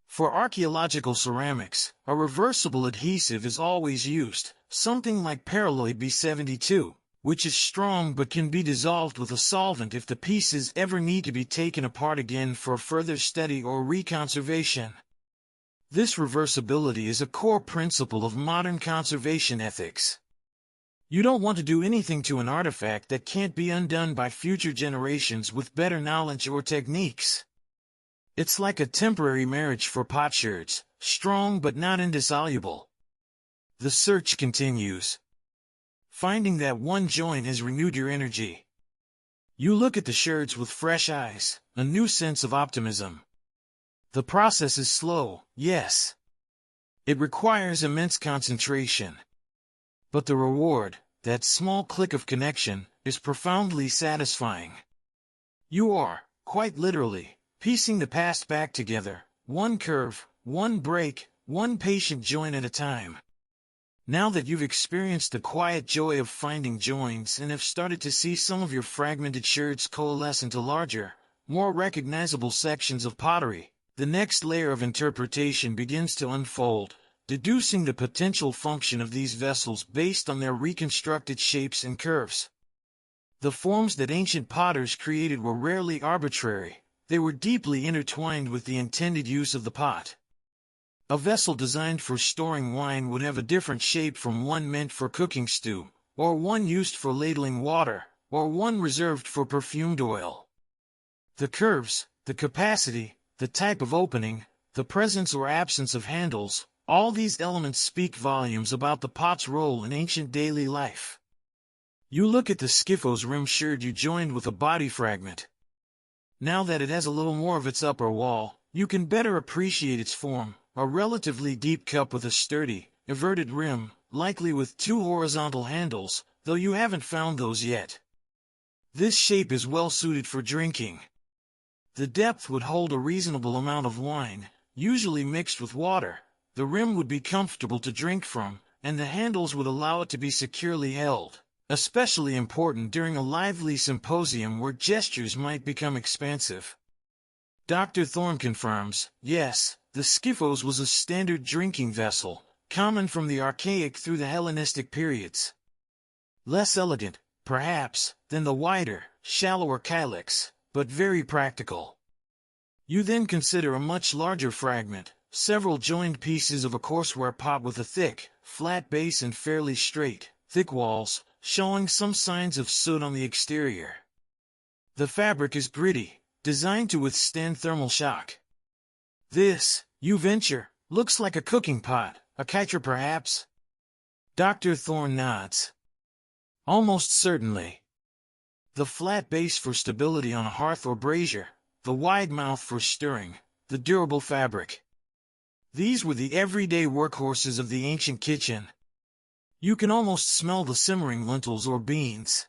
For archaeological ceramics, a reversible adhesive is always used, something like Paraloid B72, which is strong but can be dissolved with a solvent if the pieces ever need to be taken apart again for further study or reconservation. This reversibility is a core principle of modern conservation ethics. You don't want to do anything to an artifact that can't be undone by future generations with better knowledge or techniques. It's like a temporary marriage for potsherds, strong but not indissoluble. The search continues. Finding that one joint has renewed your energy. You look at the sherds with fresh eyes, a new sense of optimism. The process is slow, yes. It requires immense concentration. But the reward, that small click of connection, is profoundly satisfying. You are, quite literally, piecing the past back together, one curve, one break, one patient joint at a time. Now that you've experienced the quiet joy of finding joins and have started to see some of your fragmented sherds coalesce into larger, more recognizable sections of pottery, the next layer of interpretation begins to unfold, deducing the potential function of these vessels based on their reconstructed shapes and curves. The forms that ancient potters created were rarely arbitrary, they were deeply intertwined with the intended use of the pot. A vessel designed for storing wine would have a different shape from one meant for cooking stew, or one used for ladling water, or one reserved for perfumed oil. The curves, the capacity, the type of opening, the presence or absence of handles, All these elements speak volumes about the pot's role in ancient daily life. You look at the skiffos rim sherd you joined with a body fragment. Now that it has a little more of its upper wall, you can better appreciate its form, a relatively deep cup with a sturdy, everted rim, likely with two horizontal handles, though you haven't found those yet. This shape is well suited for drinking. The depth would hold a reasonable amount of wine, usually mixed with water. The rim would be comfortable to drink from, and the handles would allow it to be securely held, especially important during a lively symposium where gestures might become expansive. Dr. Thorne confirms, yes, the skiffos was a standard drinking vessel, common from the Archaic through the Hellenistic periods. Less elegant, perhaps, than the wider, shallower calyx, but very practical. You then consider a much larger fragment, several joined pieces of a courseware pot with a thick, flat base and fairly straight, thick walls, showing some signs of soot on the exterior. The fabric is gritty, designed to withstand thermal shock. This, you venture, looks like a cooking pot, a chirp perhaps? Dr. Thorne nods. Almost certainly. The flat base for stability on a hearth or brazier, the wide mouth for stirring, the durable fabric. These were the everyday workhorses of the ancient kitchen. You can almost smell the simmering lentils or beans.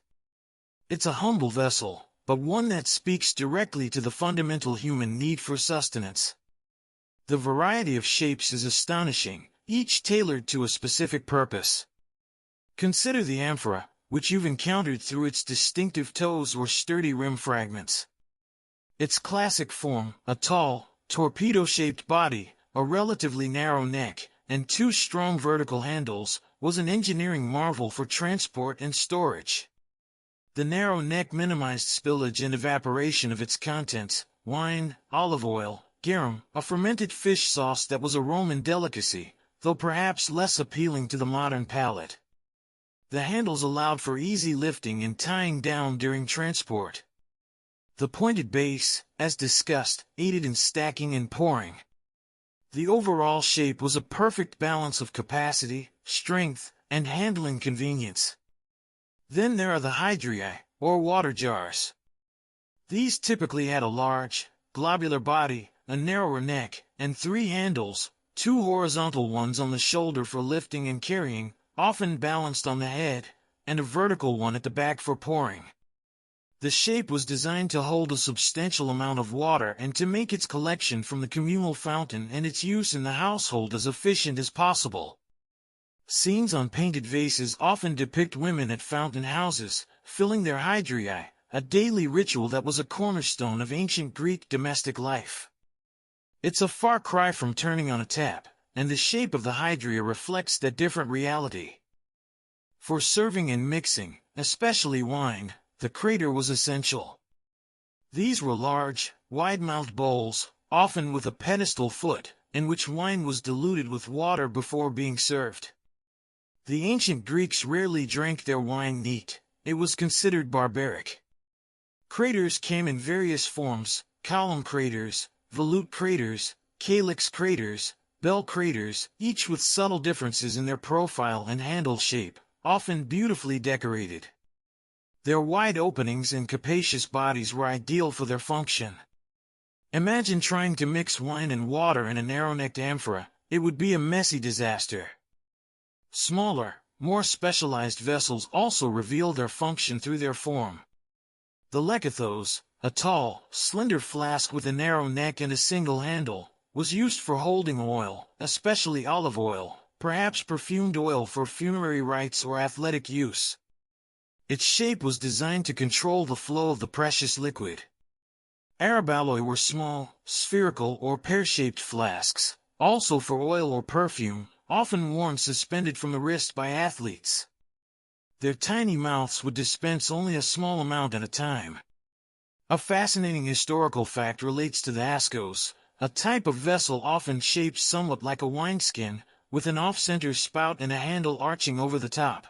It's a humble vessel, but one that speaks directly to the fundamental human need for sustenance. The variety of shapes is astonishing, each tailored to a specific purpose. Consider the amphora, which you've encountered through its distinctive toes or sturdy rim fragments. Its classic form, a tall, torpedo-shaped body, a relatively narrow neck, and two strong vertical handles, was an engineering marvel for transport and storage. The narrow neck minimized spillage and evaporation of its contents, wine, olive oil, garum, a fermented fish sauce that was a Roman delicacy, though perhaps less appealing to the modern palate. The handles allowed for easy lifting and tying down during transport. The pointed base, as discussed, aided in stacking and pouring. The overall shape was a perfect balance of capacity, strength, and handling convenience. Then there are the hydriae, or water jars. These typically had a large, globular body, a narrower neck, and three handles, two horizontal ones on the shoulder for lifting and carrying, often balanced on the head, and a vertical one at the back for pouring. The shape was designed to hold a substantial amount of water and to make its collection from the communal fountain and its use in the household as efficient as possible. Scenes on painted vases often depict women at fountain houses, filling their hydriae, a daily ritual that was a cornerstone of ancient Greek domestic life. It's a far cry from turning on a tap, and the shape of the hydria reflects that different reality. For serving and mixing, especially wine, the crater was essential. These were large, wide-mouthed bowls, often with a pedestal foot, in which wine was diluted with water before being served. The ancient Greeks rarely drank their wine neat. It was considered barbaric. Craters came in various forms: column craters, volute craters, calyx craters, bell craters, each with subtle differences in their profile and handle shape, often beautifully decorated. Their wide openings and capacious bodies were ideal for their function. Imagine trying to mix wine and water in a narrow-necked amphora. It would be a messy disaster. Smaller, more specialized vessels also reveal their function through their form. The lekythos, a tall, slender flask with a narrow neck and a single handle, was used for holding oil, especially olive oil, perhaps perfumed oil for funerary rites or athletic use. Its shape was designed to control the flow of the precious liquid. Araballoi were small, spherical or pear-shaped flasks, also for oil or perfume, often worn suspended from the wrist by athletes. Their tiny mouths would dispense only a small amount at a time. A fascinating historical fact relates to the ascos, a type of vessel often shaped somewhat like a wineskin, with an off-center spout and a handle arching over the top.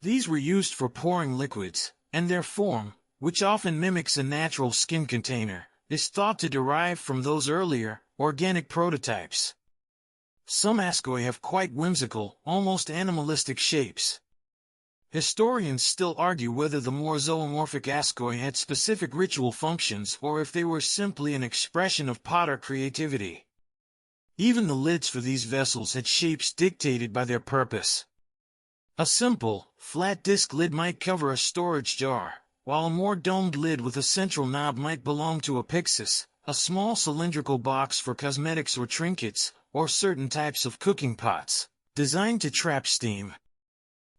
These were used for pouring liquids, and their form, which often mimics a natural skin container, is thought to derive from those earlier, organic prototypes. Some ascoi have quite whimsical, almost animalistic shapes. Historians still argue whether the more zoomorphic ascoi had specific ritual functions or if they were simply an expression of potter creativity. Even the lids for these vessels had shapes dictated by their purpose. A simple, flat disc lid might cover a storage jar, while a more domed lid with a central knob might belong to a pyxis, a small cylindrical box for cosmetics or trinkets, or certain types of cooking pots, designed to trap steam.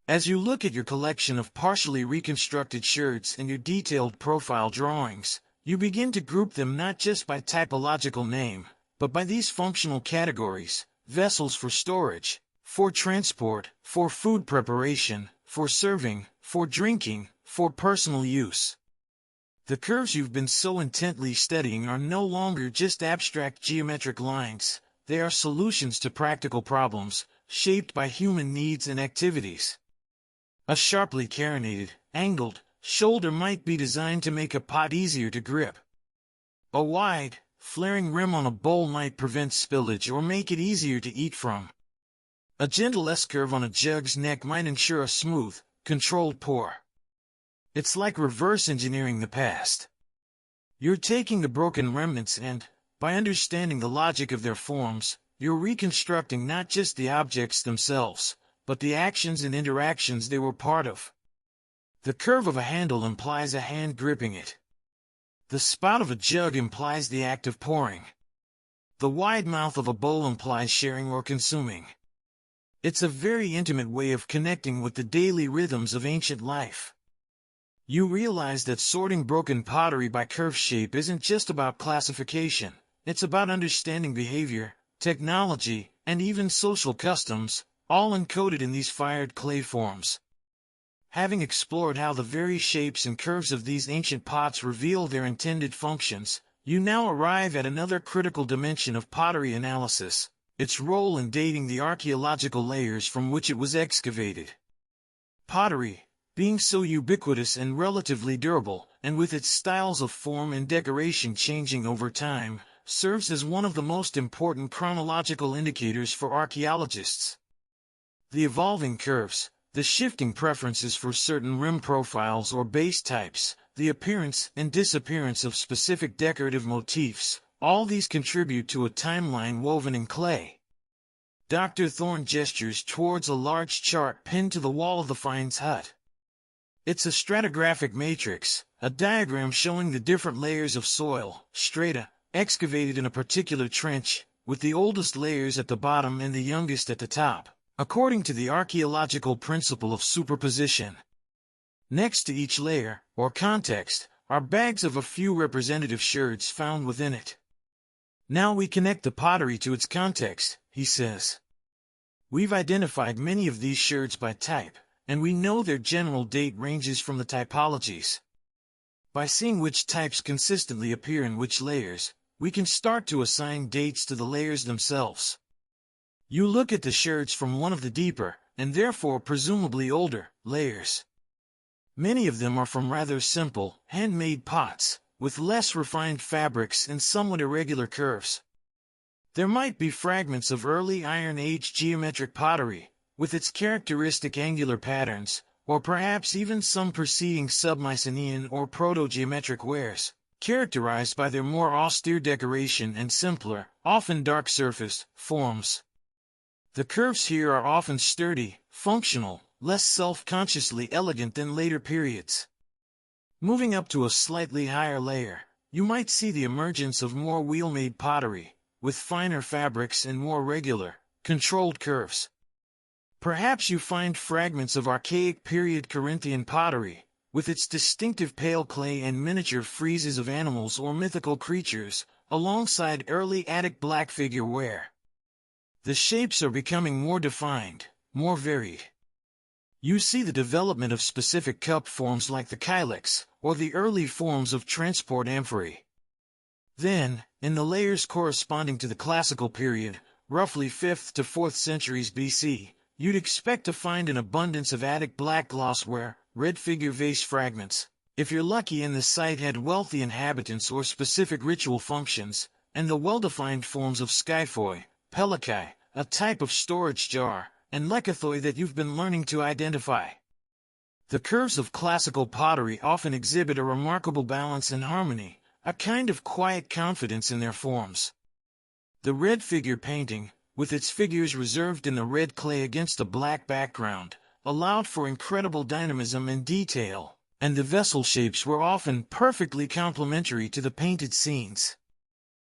As you look at your collection of partially reconstructed sherds and your detailed profile drawings, you begin to group them not just by typological name, but by these functional categories: vessels for storage, for transport, for food preparation, for serving, for drinking, for personal use. The curves you've been so intently studying are no longer just abstract geometric lines. They are solutions to practical problems, shaped by human needs and activities. A sharply carinated, angled shoulder might be designed to make a pot easier to grip. A wide, flaring rim on a bowl might prevent spillage or make it easier to eat from. A gentle S-curve on a jug's neck might ensure a smooth, controlled pour. It's like reverse engineering the past. You're taking the broken remnants and, by understanding the logic of their forms, you're reconstructing not just the objects themselves, but the actions and interactions they were part of. The curve of a handle implies a hand gripping it. The spout of a jug implies the act of pouring. The wide mouth of a bowl implies sharing or consuming. It's a very intimate way of connecting with the daily rhythms of ancient life. You realize that sorting broken pottery by curve shape isn't just about classification. It's about understanding behavior, technology, and even social customs, all encoded in these fired clay forms. Having explored how the very shapes and curves of these ancient pots reveal their intended functions, you now arrive at another critical dimension of pottery analysis: its role in dating the archaeological layers from which it was excavated. Pottery, being so ubiquitous and relatively durable, and with its styles of form and decoration changing over time, serves as one of the most important chronological indicators for archaeologists. The evolving curves, the shifting preferences for certain rim profiles or base types, the appearance and disappearance of specific decorative motifs, all these contribute to a timeline woven in clay. Dr. Thorne gestures towards a large chart pinned to the wall of the finds hut. It's a stratigraphic matrix, a diagram showing the different layers of soil, strata, excavated in a particular trench, with the oldest layers at the bottom and the youngest at the top, according to the archaeological principle of superposition. Next to each layer, or context, are bags of a few representative sherds found within it. Now we connect the pottery to its context, he says. We've identified many of these sherds by type, and we know their general date ranges from the typologies. By seeing which types consistently appear in which layers, we can start to assign dates to the layers themselves. You look at the sherds from one of the deeper, and therefore presumably older, layers. Many of them are from rather simple, handmade pots, with less refined fabrics and somewhat irregular curves. There might be fragments of early Iron Age geometric pottery, with its characteristic angular patterns, or perhaps even some preceding submycenaean or proto-geometric wares, characterized by their more austere decoration and simpler, often dark-surfaced, forms. The curves here are often sturdy, functional, less self-consciously elegant than later periods. Moving up to a slightly higher layer, you might see the emergence of more wheel-made pottery, with finer fabrics and more regular, controlled curves. Perhaps you find fragments of archaic period Corinthian pottery, with its distinctive pale clay and miniature friezes of animals or mythical creatures, alongside early Attic black figure ware. The shapes are becoming more defined, more varied. You see the development of specific cup forms like the kylix, or the early forms of transport amphorae. Then, in the layers corresponding to the classical period, roughly 5th to 4th centuries BC, you'd expect to find an abundance of Attic black glassware, red figure vase fragments, if you're lucky and the site had wealthy inhabitants or specific ritual functions, and the well-defined forms of skyphoi, pelikai, a type of storage jar, and lekythoi that you've been learning to identify. The curves of classical pottery often exhibit a remarkable balance and harmony, a kind of quiet confidence in their forms. The red figure painting, with its figures reserved in the red clay against a black background, allowed for incredible dynamism and detail, and the vessel shapes were often perfectly complementary to the painted scenes.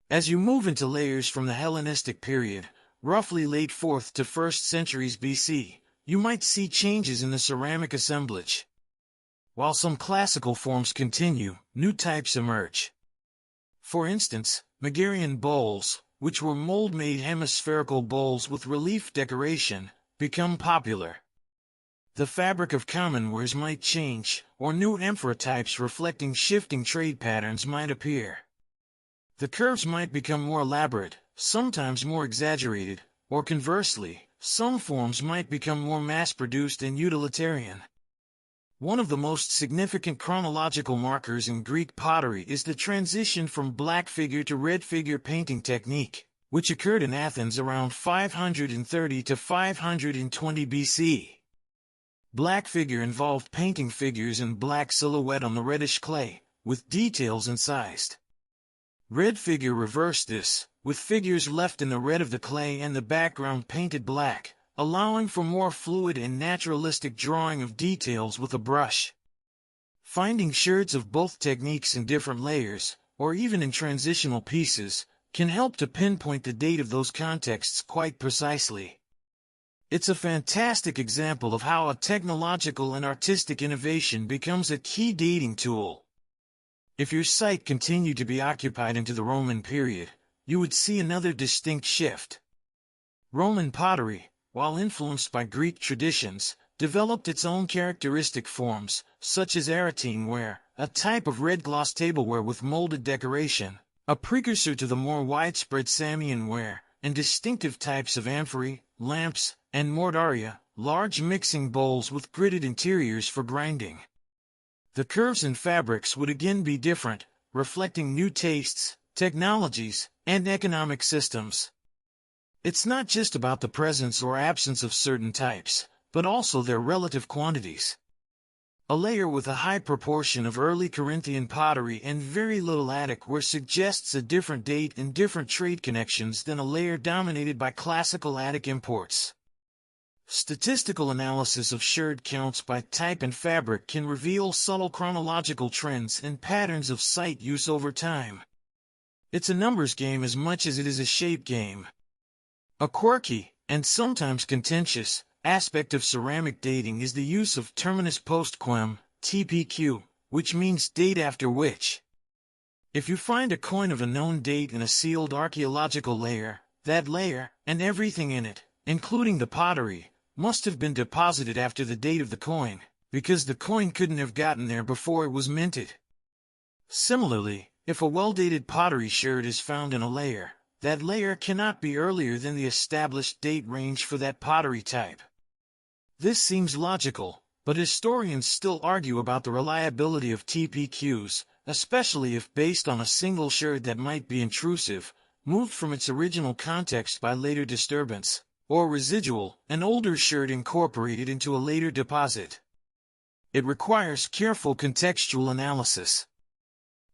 As you move into layers from the Hellenistic period, roughly late 4th to 1st centuries BC, you might see changes in the ceramic assemblage. While some classical forms continue, new types emerge. For instance, Megarian bowls, which were mold-made hemispherical bowls with relief decoration, become popular. The fabric of commonwares might change, or new amphoratypes reflecting shifting trade patterns might appear. The curves might become more elaborate, sometimes more exaggerated, or conversely, some forms might become more mass-produced and utilitarian. One of the most significant chronological markers in Greek pottery is the transition from black figure to red figure painting technique, which occurred in Athens around 530 to 520 BC. Black figure involved painting figures in black silhouette on the reddish clay, with details incised. Red figure reversed this, with figures left in the red of the clay and the background painted black, allowing for more fluid and naturalistic drawing of details with a brush. Finding sherds of both techniques in different layers, or even in transitional pieces, can help to pinpoint the date of those contexts quite precisely. It's a fantastic example of how a technological and artistic innovation becomes a key dating tool. If your site continued to be occupied into the Roman period, you would see another distinct shift. Roman pottery, while influenced by Greek traditions, developed its own characteristic forms, such as Aretine ware, a type of red gloss tableware with molded decoration, a precursor to the more widespread Samian ware, and distinctive types of amphorae, lamps, and mortaria, large mixing bowls with gridded interiors for grinding. The curves and fabrics would again be different, reflecting new tastes, technologies, and economic systems. It's not just about the presence or absence of certain types, but also their relative quantities. A layer with a high proportion of early Corinthian pottery and very little Attic ware suggests a different date and different trade connections than a layer dominated by classical Attic imports. Statistical analysis of sherd counts by type and fabric can reveal subtle chronological trends and patterns of site use over time. It's a numbers game as much as it is a shape game. A quirky, and sometimes contentious, aspect of ceramic dating is the use of terminus post quem, TPQ, which means date after which. If you find a coin of a known date in a sealed archaeological layer, that layer, and everything in it, including the pottery, must have been deposited after the date of the coin, because the coin couldn't have gotten there before it was minted. Similarly, if a well-dated pottery sherd is found in a layer, that layer cannot be earlier than the established date range for that pottery type. This seems logical, but historians still argue about the reliability of TPQs, especially if based on a single sherd that might be intrusive, moved from its original context by later disturbance, or residual, an older sherd incorporated into a later deposit. It requires careful contextual analysis.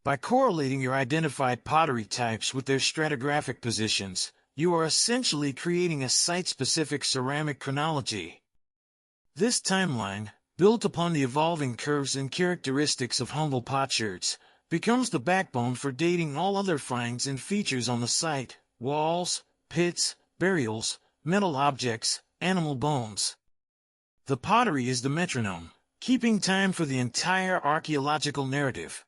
By correlating your identified pottery types with their stratigraphic positions, you are essentially creating a site-specific ceramic chronology. This timeline, built upon the evolving curves and characteristics of humble potsherds, becomes the backbone for dating all other finds and features on the site: walls, pits, burials, metal objects, animal bones. The pottery is the metronome, keeping time for the entire archaeological narrative.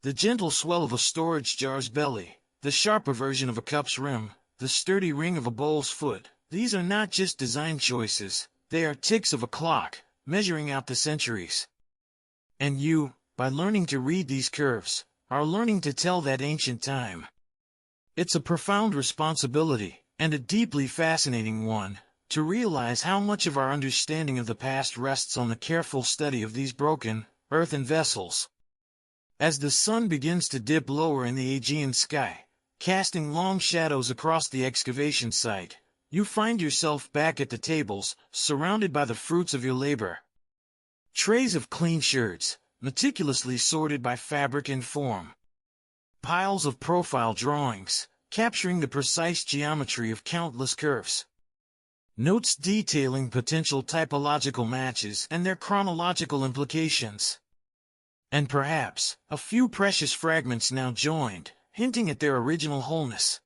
The gentle swell of a storage jar's belly, the sharper version of a cup's rim, the sturdy ring of a bowl's foot, these are not just design choices, they are ticks of a clock, measuring out the centuries. And you, by learning to read these curves, are learning to tell that ancient time. It's a profound responsibility, and a deeply fascinating one, to realize how much of our understanding of the past rests on the careful study of these broken, earthen vessels. As the sun begins to dip lower in the Aegean sky, casting long shadows across the excavation site, you find yourself back at the tables, surrounded by the fruits of your labor. Trays of clean sherds, meticulously sorted by fabric and form. Piles of profile drawings, capturing the precise geometry of countless curves. Notes detailing potential typological matches and their chronological implications. And perhaps, a few precious fragments now joined, hinting at their original wholeness.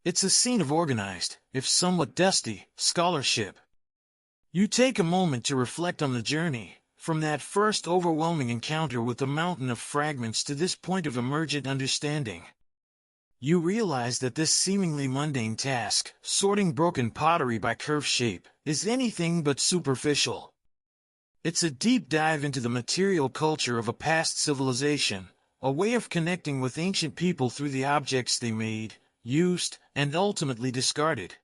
It's a scene of organized, if somewhat dusty, scholarship. You take a moment to reflect on the journey, from that first overwhelming encounter with the mountain of fragments to this point of emergent understanding. You realize that this seemingly mundane task, sorting broken pottery by curve shape, is anything but superficial. It's a deep dive into the material culture of a past civilization, a way of connecting with ancient people through the objects they made, used, and ultimately discarded.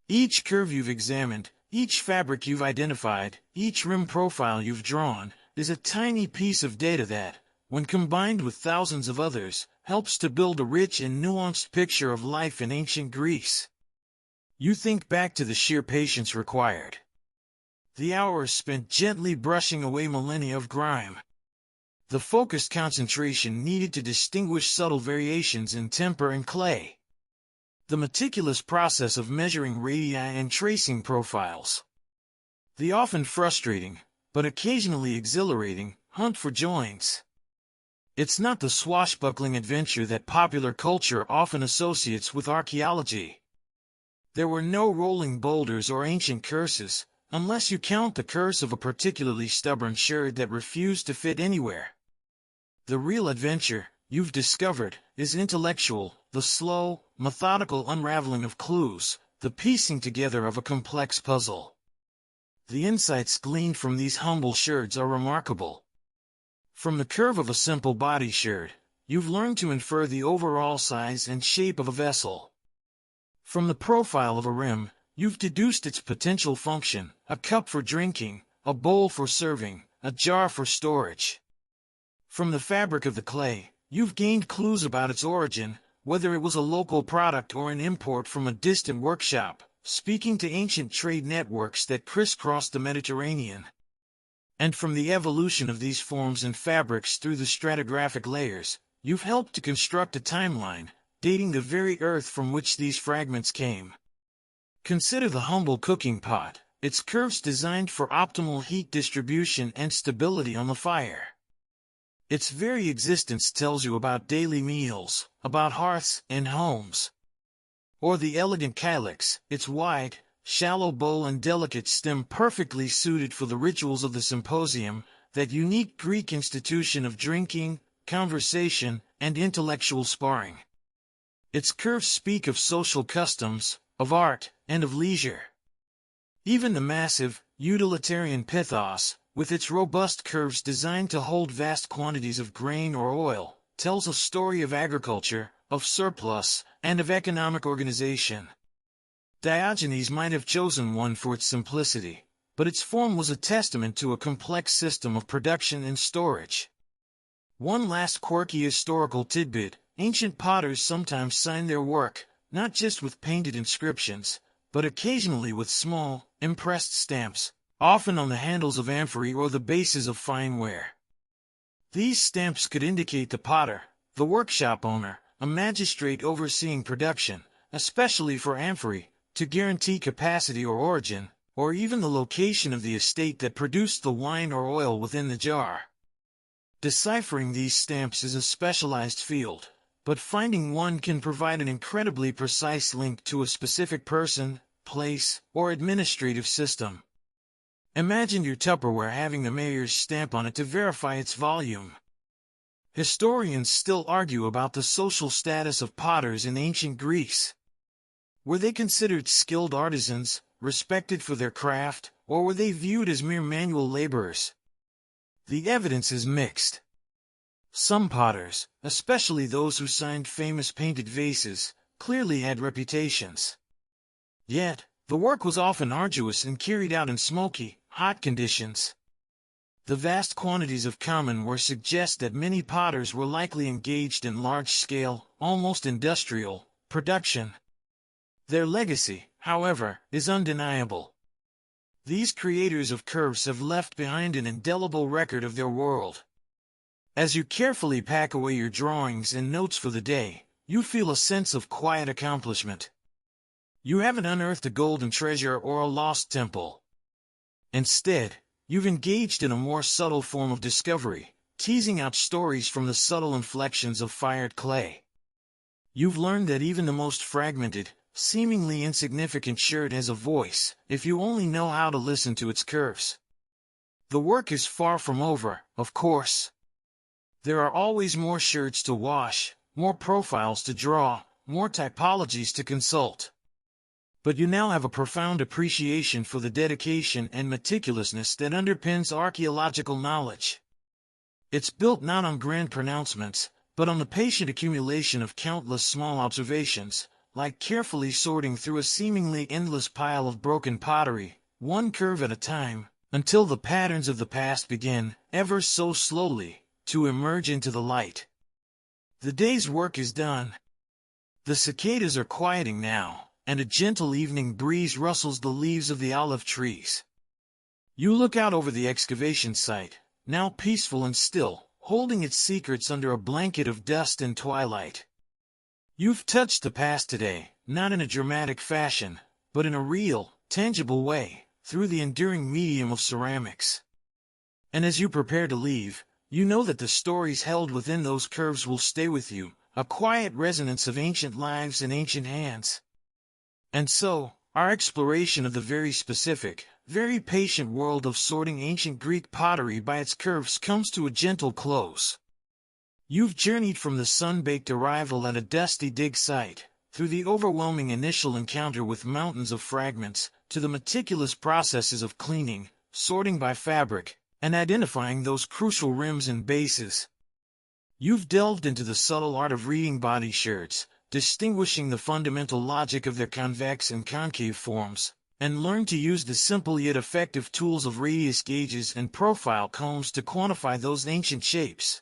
Each curve you've examined, each fabric you've identified, each rim profile you've drawn, is a tiny piece of data that, when combined with thousands of others, helps to build a rich and nuanced picture of life in ancient Greece. You think back to the sheer patience required. The hours spent gently brushing away millennia of grime. The focused concentration needed to distinguish subtle variations in temper and clay. The meticulous process of measuring radii and tracing profiles. The often frustrating, but occasionally exhilarating, hunt for joins. It's not the swashbuckling adventure that popular culture often associates with archaeology. There were no rolling boulders or ancient curses, unless you count the curse of a particularly stubborn sherd that refused to fit anywhere. The real adventure, you've discovered, is intellectual, the slow, methodical unraveling of clues, the piecing together of a complex puzzle. The insights gleaned from these humble sherds are remarkable. From the curve of a simple body sherd, you've learned to infer the overall size and shape of a vessel. From the profile of a rim, you've deduced its potential function, a cup for drinking, a bowl for serving, a jar for storage. From the fabric of the clay, you've gained clues about its origin, whether it was a local product or an import from a distant workshop, speaking to ancient trade networks that crisscrossed the Mediterranean. And from the evolution of these forms and fabrics through the stratigraphic layers, you've helped to construct a timeline, dating the very earth from which these fragments came. Consider the humble cooking pot, its curves designed for optimal heat distribution and stability on the fire. Its very existence tells you about daily meals, about hearths and homes. Or the elegant calyx, its wide, shallow bowl and delicate stem perfectly suited for the rituals of the symposium, that unique Greek institution of drinking, conversation, and intellectual sparring. Its curves speak of social customs, of art, and of leisure. Even the massive, utilitarian pithos, with its robust curves designed to hold vast quantities of grain or oil, tells a story of agriculture, of surplus, and of economic organization. Diogenes might have chosen one for its simplicity, but its form was a testament to a complex system of production and storage. One last quirky historical tidbit: ancient potters sometimes signed their work, not just with painted inscriptions, but occasionally with small, impressed stamps, often on the handles of amphorae or the bases of fine ware. These stamps could indicate the potter, the workshop owner, a magistrate overseeing production, especially for amphorae, to guarantee capacity or origin, or even the location of the estate that produced the wine or oil within the jar. Deciphering these stamps is a specialized field, but finding one can provide an incredibly precise link to a specific person, place, or administrative system. Imagine your Tupperware having the mayor's stamp on it to verify its volume. Historians still argue about the social status of potters in ancient Greece. Were they considered skilled artisans, respected for their craft, or were they viewed as mere manual laborers? The evidence is mixed. Some potters, especially those who signed famous painted vases, clearly had reputations. Yet, the work was often arduous and carried out in smoky, hot conditions. The vast quantities of common ware suggest that many potters were likely engaged in large-scale, almost industrial, production. Their legacy, however, is undeniable. These creators of curves have left behind an indelible record of their world. As you carefully pack away your drawings and notes for the day, you feel a sense of quiet accomplishment. You haven't unearthed a golden treasure or a lost temple. Instead, you've engaged in a more subtle form of discovery, teasing out stories from the subtle inflections of fired clay. You've learned that even the most fragmented, seemingly insignificant shirt has a voice, if you only know how to listen to its curves. The work is far from over, of course. There are always more shirts to wash, more profiles to draw, more typologies to consult. But you now have a profound appreciation for the dedication and meticulousness that underpins archaeological knowledge. It's built not on grand pronouncements, but on the patient accumulation of countless small observations, like carefully sorting through a seemingly endless pile of broken pottery, one curve at a time, until the patterns of the past begin, ever so slowly, to emerge into the light. The day's work is done. The cicadas are quieting now, and a gentle evening breeze rustles the leaves of the olive trees. You look out over the excavation site, now peaceful and still, holding its secrets under a blanket of dust and twilight. You've touched the past today, not in a dramatic fashion, but in a real, tangible way, through the enduring medium of ceramics. And as you prepare to leave, you know that the stories held within those curves will stay with you, a quiet resonance of ancient lives and ancient hands. And so, our exploration of the very specific, very patient world of sorting ancient Greek pottery by its curves comes to a gentle close. You've journeyed from the sun-baked arrival at a dusty dig site, through the overwhelming initial encounter with mountains of fragments, to the meticulous processes of cleaning, sorting by fabric, and identifying those crucial rims and bases. You've delved into the subtle art of reading body shirts, distinguishing the fundamental logic of their convex and concave forms, and learned to use the simple yet effective tools of radius gauges and profile combs to quantify those ancient shapes.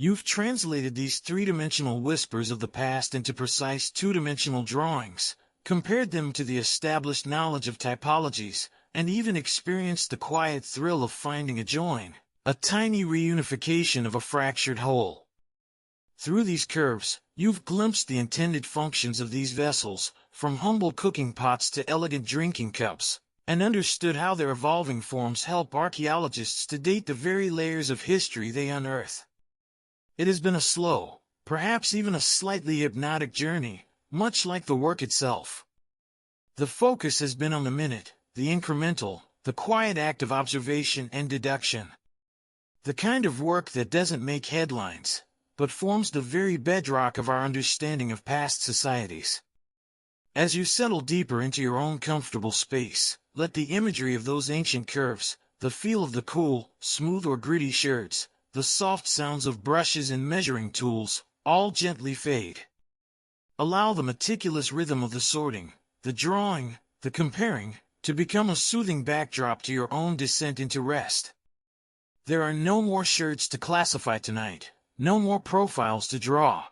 You've translated these three-dimensional whispers of the past into precise two-dimensional drawings, compared them to the established knowledge of typologies, and even experienced the quiet thrill of finding a join, a tiny reunification of a fractured whole. Through these curves, you've glimpsed the intended functions of these vessels, from humble cooking pots to elegant drinking cups, and understood how their evolving forms help archaeologists to date the very layers of history they unearth. It has been a slow, perhaps even a slightly hypnotic journey, much like the work itself. The focus has been on the minute, the incremental, the quiet act of observation and deduction. The kind of work that doesn't make headlines, but forms the very bedrock of our understanding of past societies. As you settle deeper into your own comfortable space, let the imagery of those ancient curves, the feel of the cool, smooth or gritty shirts, the soft sounds of brushes and measuring tools, all gently fade. Allow the meticulous rhythm of the sorting, the drawing, the comparing, to become a soothing backdrop to your own descent into rest. There are no more shirts to classify tonight, no more profiles to draw.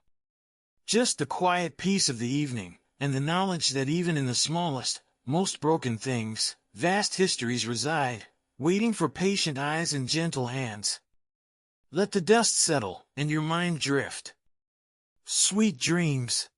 Just the quiet peace of the evening, and the knowledge that even in the smallest, most broken things, vast histories reside, waiting for patient eyes and gentle hands. Let the dust settle, and your mind drift. Sweet dreams.